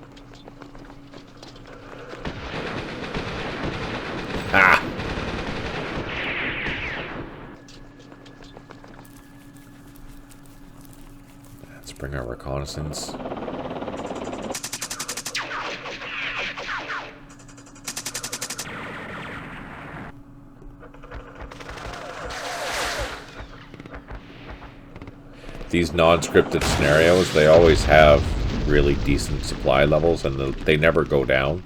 bring our reconnaissance. These non-scripted scenarios, they always have really decent supply levels, and they never go down,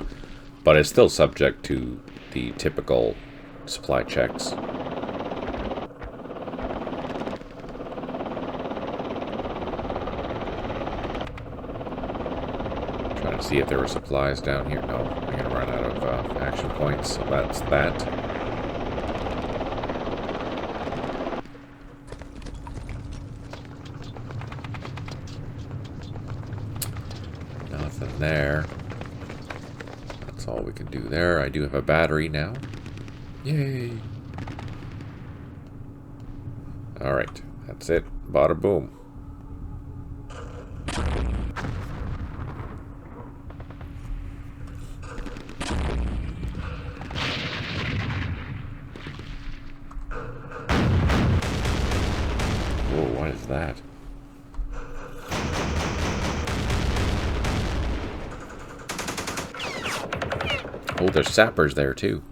but it's still subject to the typical supply checks. Trying to see if there were supplies down here. No, I'm going to run out of action points, so that's that. Nothing there. That's all we can do there. I do have a battery now. Yay! Alright, that's it. Bada boom. Whoa, what is that? Oh, there's sappers there too.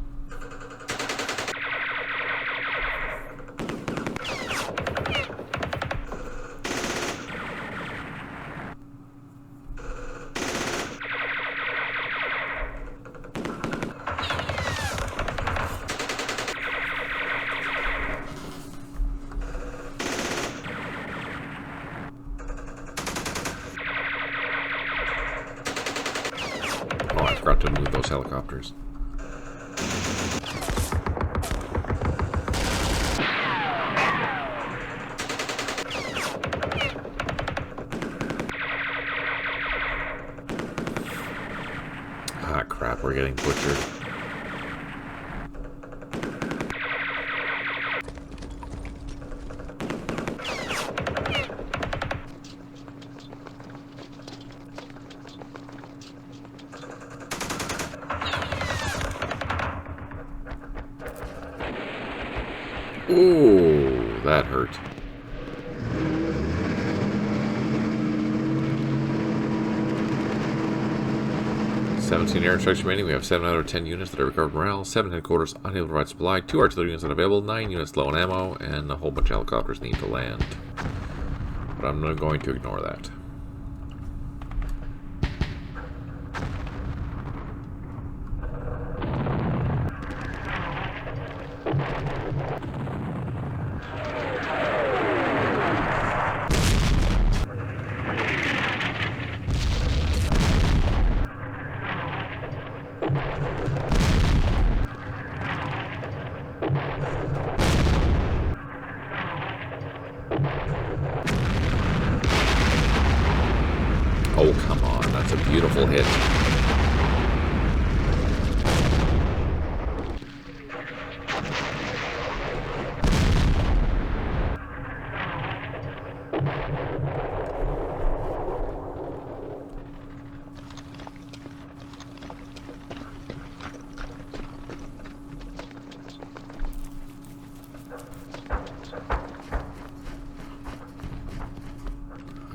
Oh, I forgot to move those helicopters. Ah, crap, we're getting butchered. Ooh, that hurt. "17 air strikes remaining. We have 7 out of 10 units that are recovered morale, 7 headquarters unable to provide supply, 2 artillery units unavailable, 9 units low on ammo, and a whole bunch of helicopters need to land." But I'm not going to ignore that. Oh, come on. That's a beautiful hit.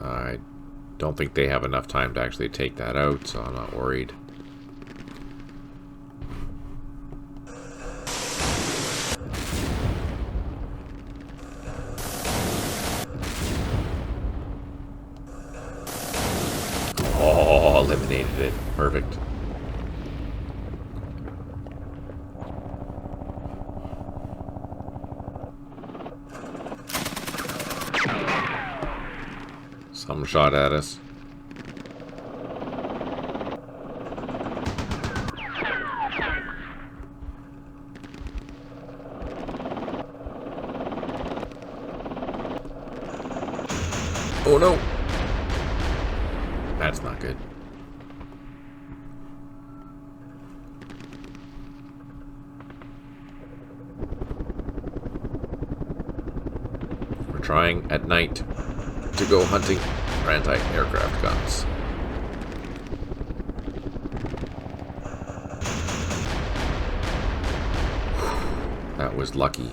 I don't think they have enough time to actually take that out, so I'm not worried. Oh, eliminated it. Perfect. Some shot at us. Oh no! That's not good. We're trying at night to go hunting for anti-aircraft guns. That was lucky.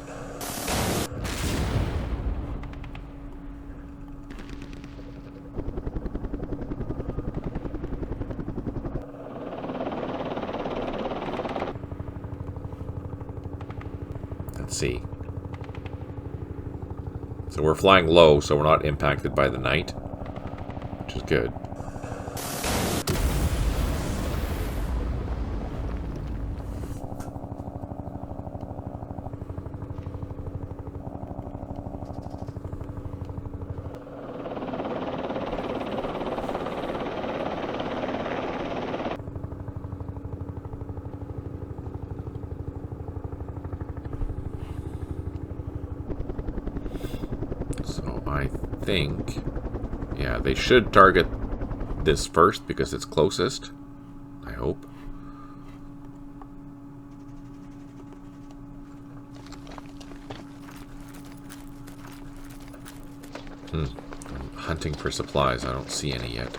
Let's see. So we're flying low, so we're not impacted by the night, which is good. So I think, yeah, they should target this first because it's closest. I hope. I'm hunting for supplies. I don't see any yet.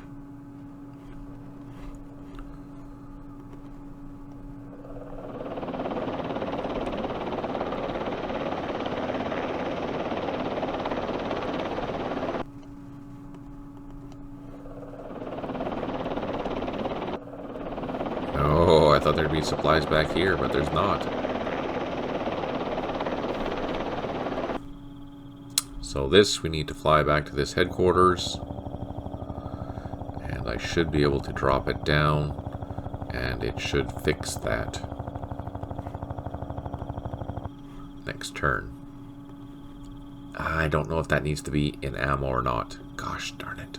Oh, I thought there'd be supplies back here, but there's not. So this, we need to fly back to this headquarters. And I should be able to drop it down. And it should fix that. Next turn. I don't know if that needs to be in ammo or not. Gosh darn it.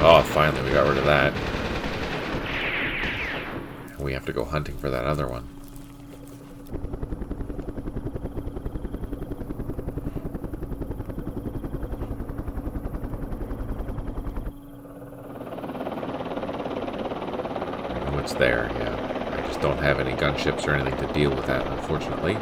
Oh, finally, we got rid of that. We have to go hunting for that other one. I know it's there, yeah. I just don't have any gunships or anything to deal with that, unfortunately.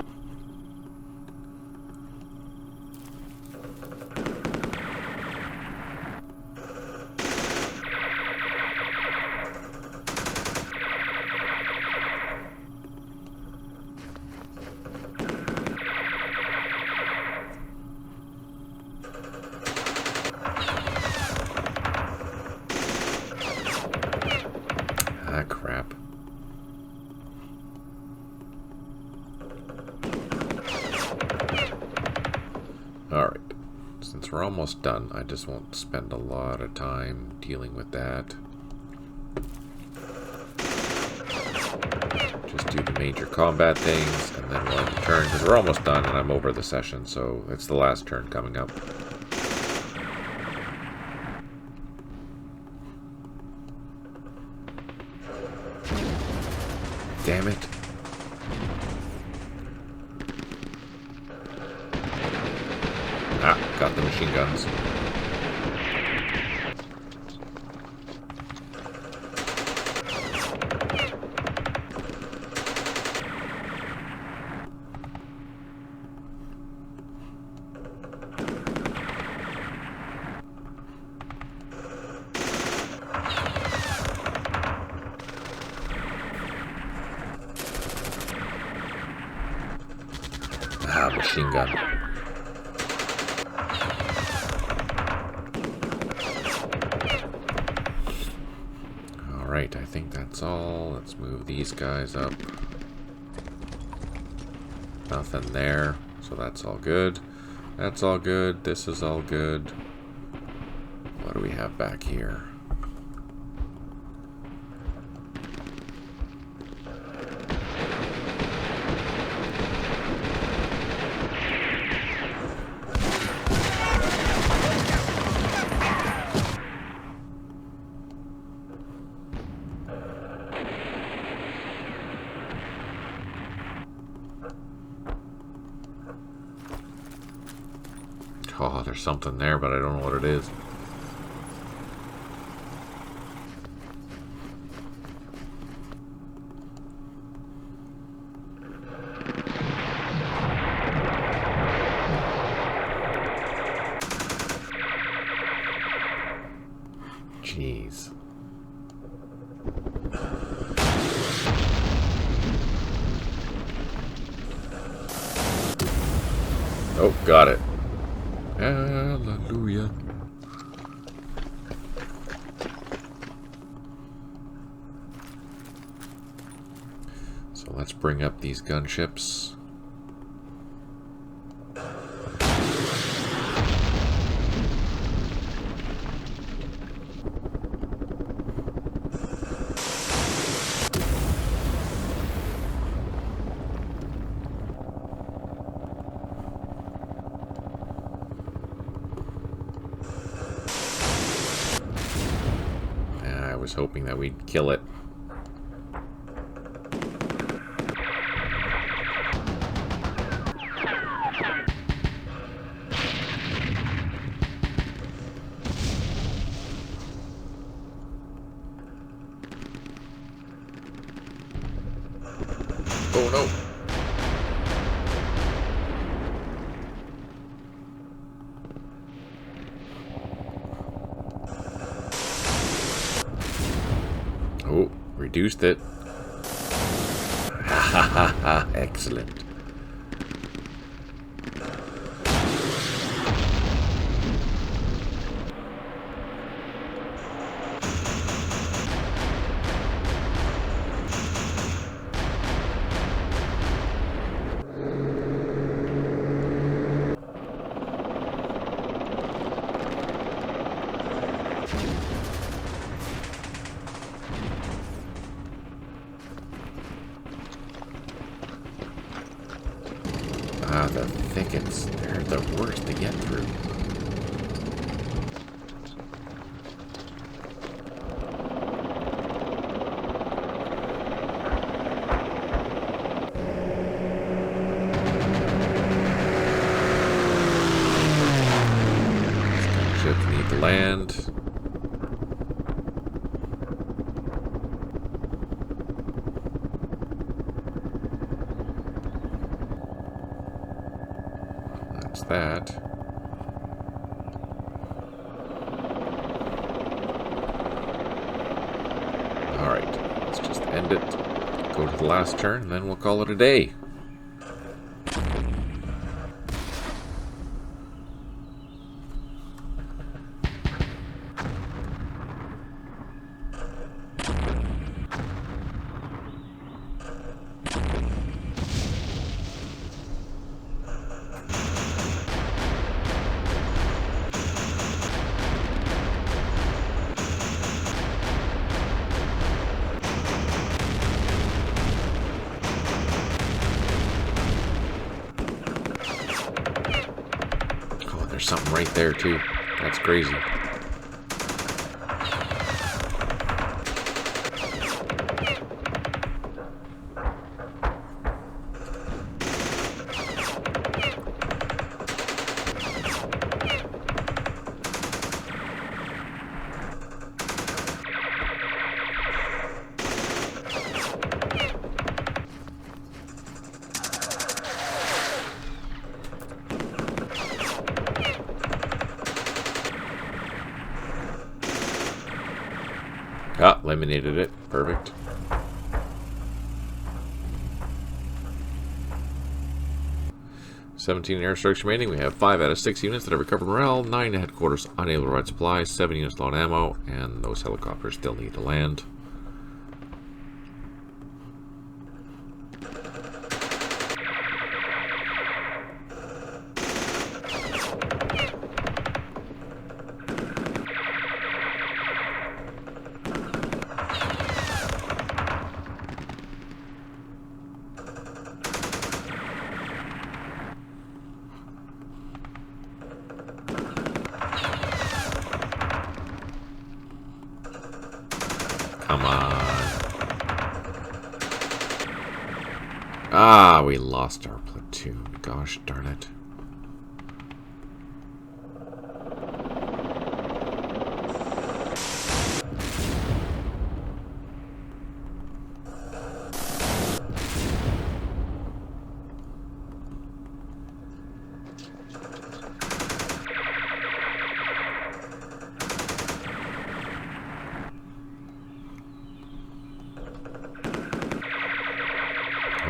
Ah, crap. Alright. Since we're almost done, I just won't spend a lot of time dealing with that. Just do the major combat things, and then we'll end the turn, because we're almost done, and I'm over the session, so it's the last turn coming up. Damn it. Ah, got the machine guns. Ah, machine gun. Alright, I think that's all. Let's move these guys up. Nothing there, so that's all good. That's all good. This is all good. What do we have back here? Oh, there's something there, but I don't know what it is. Jeez. Oh, got it. Hallelujah. So let's bring up these gunships. I was hoping that we'd kill it. Oh no! Oh, reduced it. Ha ha ha ha! Excellent. Ah, the thickets. They're the worst to get through. Ships need to land. That's that. Alright, let's just end it. Go to the last turn, and then we'll call it a day. There's something right there, too. That's crazy. Ah, eliminated it. Perfect. "17 airstrikes remaining. We have 5 out of 6 units that have recovered morale, 9 at headquarters unable to provide supplies, 7 units low on ammo, and those helicopters still need to land." Come on. Ah, we lost our platoon. Gosh darn it.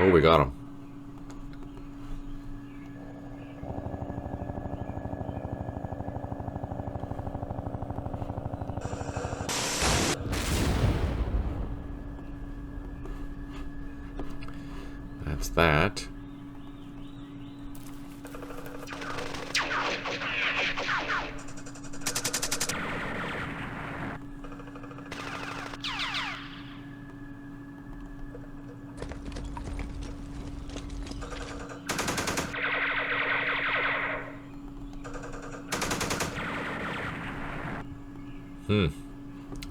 Oh, we got him. That's that.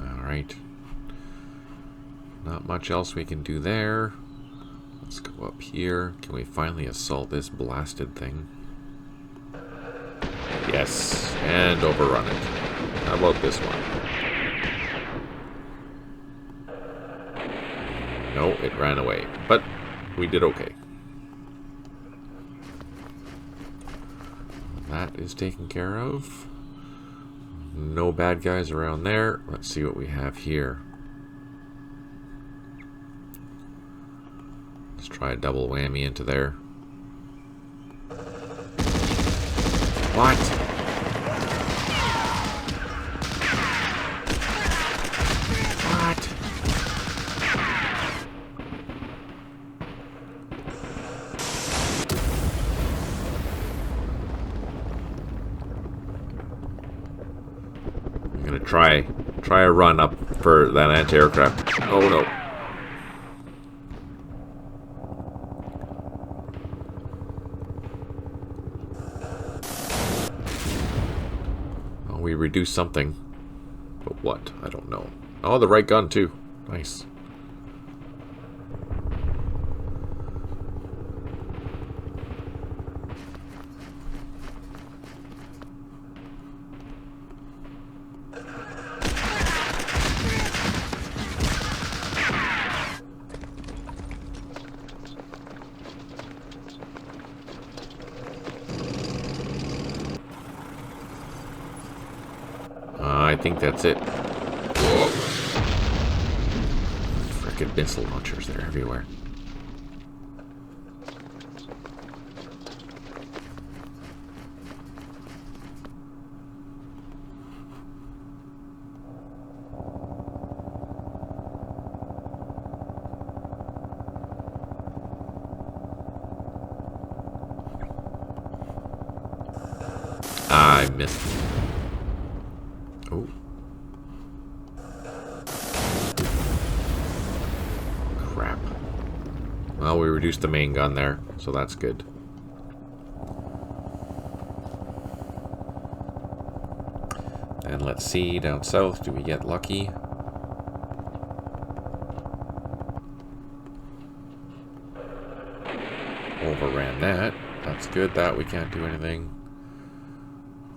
Alright. Not much else we can do there. Let's go up here. Can we finally assault this blasted thing? Yes, and overrun it. How about this one? No, it ran away. But we did okay. That is taken care of. No bad guys around there. Let's see what we have here. Let's try a double whammy into there. What? What? I'm gonna try a run up for that anti-aircraft. Oh no. We reduced something, but what? I don't know. Oh, the right gun too. Nice. I think that's it. Frickin' missile launchers, they're everywhere. I missed. Oh. Crap. Well, we reduced the main gun there, so that's good. And let's see, down south, do we get lucky? Overran that. That's good, that we can't do anything.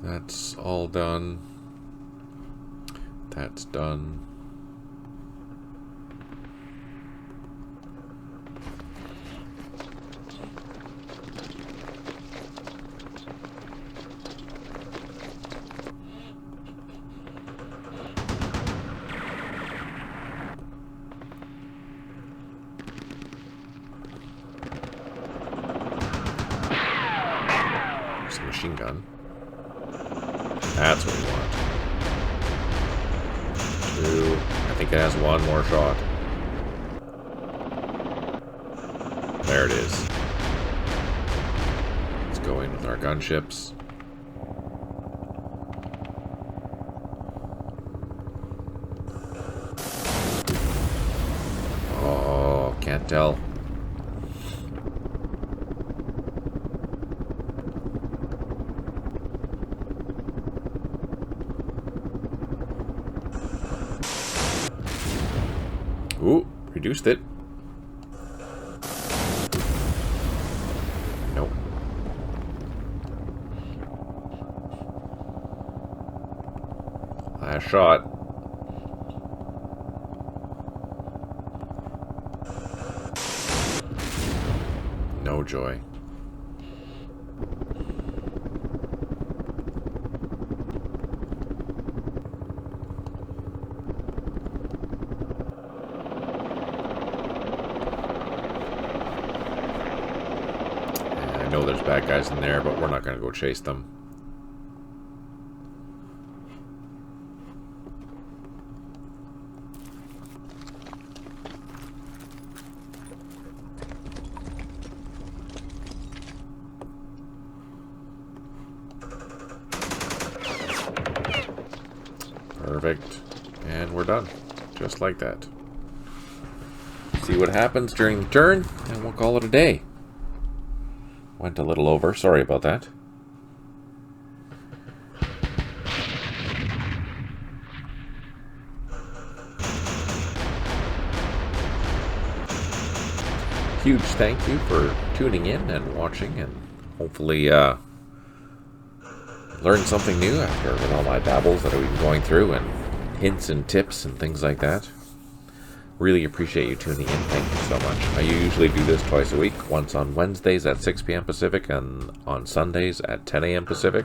That's all done. That's done. There's a machine gun. That's what we want. Two. I think it has one more shot. There it is. Let's go in with our gunships. Oh, can't tell. Ooh, reduced it. Nope. Last shot. No joy. know there's bad guys in there, but we're not going to go chase them. Perfect. And we're done. Just like that. See what happens during the turn, and we'll call it a day. Went a little over. Sorry about that. Huge thank you for tuning in and watching, and hopefully learn something new after with all my babbles that I've been going through and hints and tips and things like that. Really appreciate you tuning in. Thank you so much. I usually do this twice a week, once on Wednesdays at 6 p.m. Pacific and on Sundays at 10 a.m. Pacific.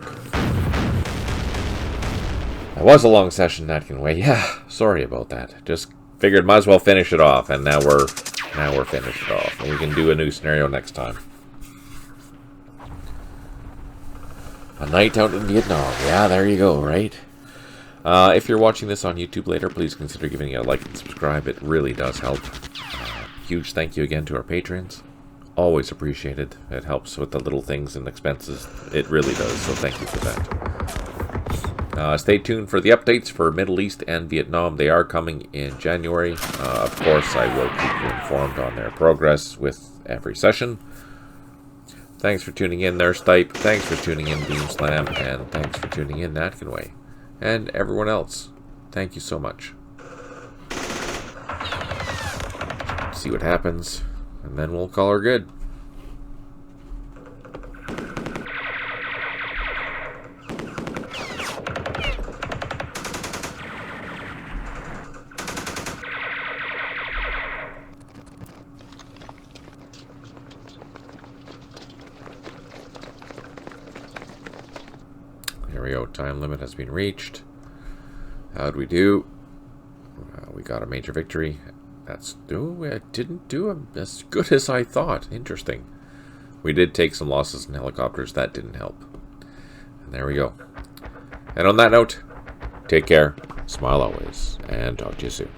It was a long session, Natkinway. Yeah, sorry about that. Just figured might as well finish it off, and now we're finished it off, and we can do a new scenario next time. A night out in Vietnam. Yeah, there you go, right? If you're watching this on YouTube later, please consider giving it a like and subscribe. It really does help. Huge thank you again to our patrons. Always appreciated. It helps with the little things and expenses. It really does, so thank you for that. Stay tuned for the updates for Middle East and Vietnam. They are coming in January. Of course, I will keep you informed on their progress with every session. Thanks for tuning in there, Stipe. Thanks for tuning in, Beamslam. And thanks for tuning in, Natkinway. And everyone else, thank you so much. See what happens, and then we'll call her good. Here we go. Time limit has been reached. How'd we do? We got a major victory. I didn't do as good as I thought. Interesting. We did take some losses in helicopters. That didn't help. And there we go. And on that note, take care, smile always, and talk to you soon.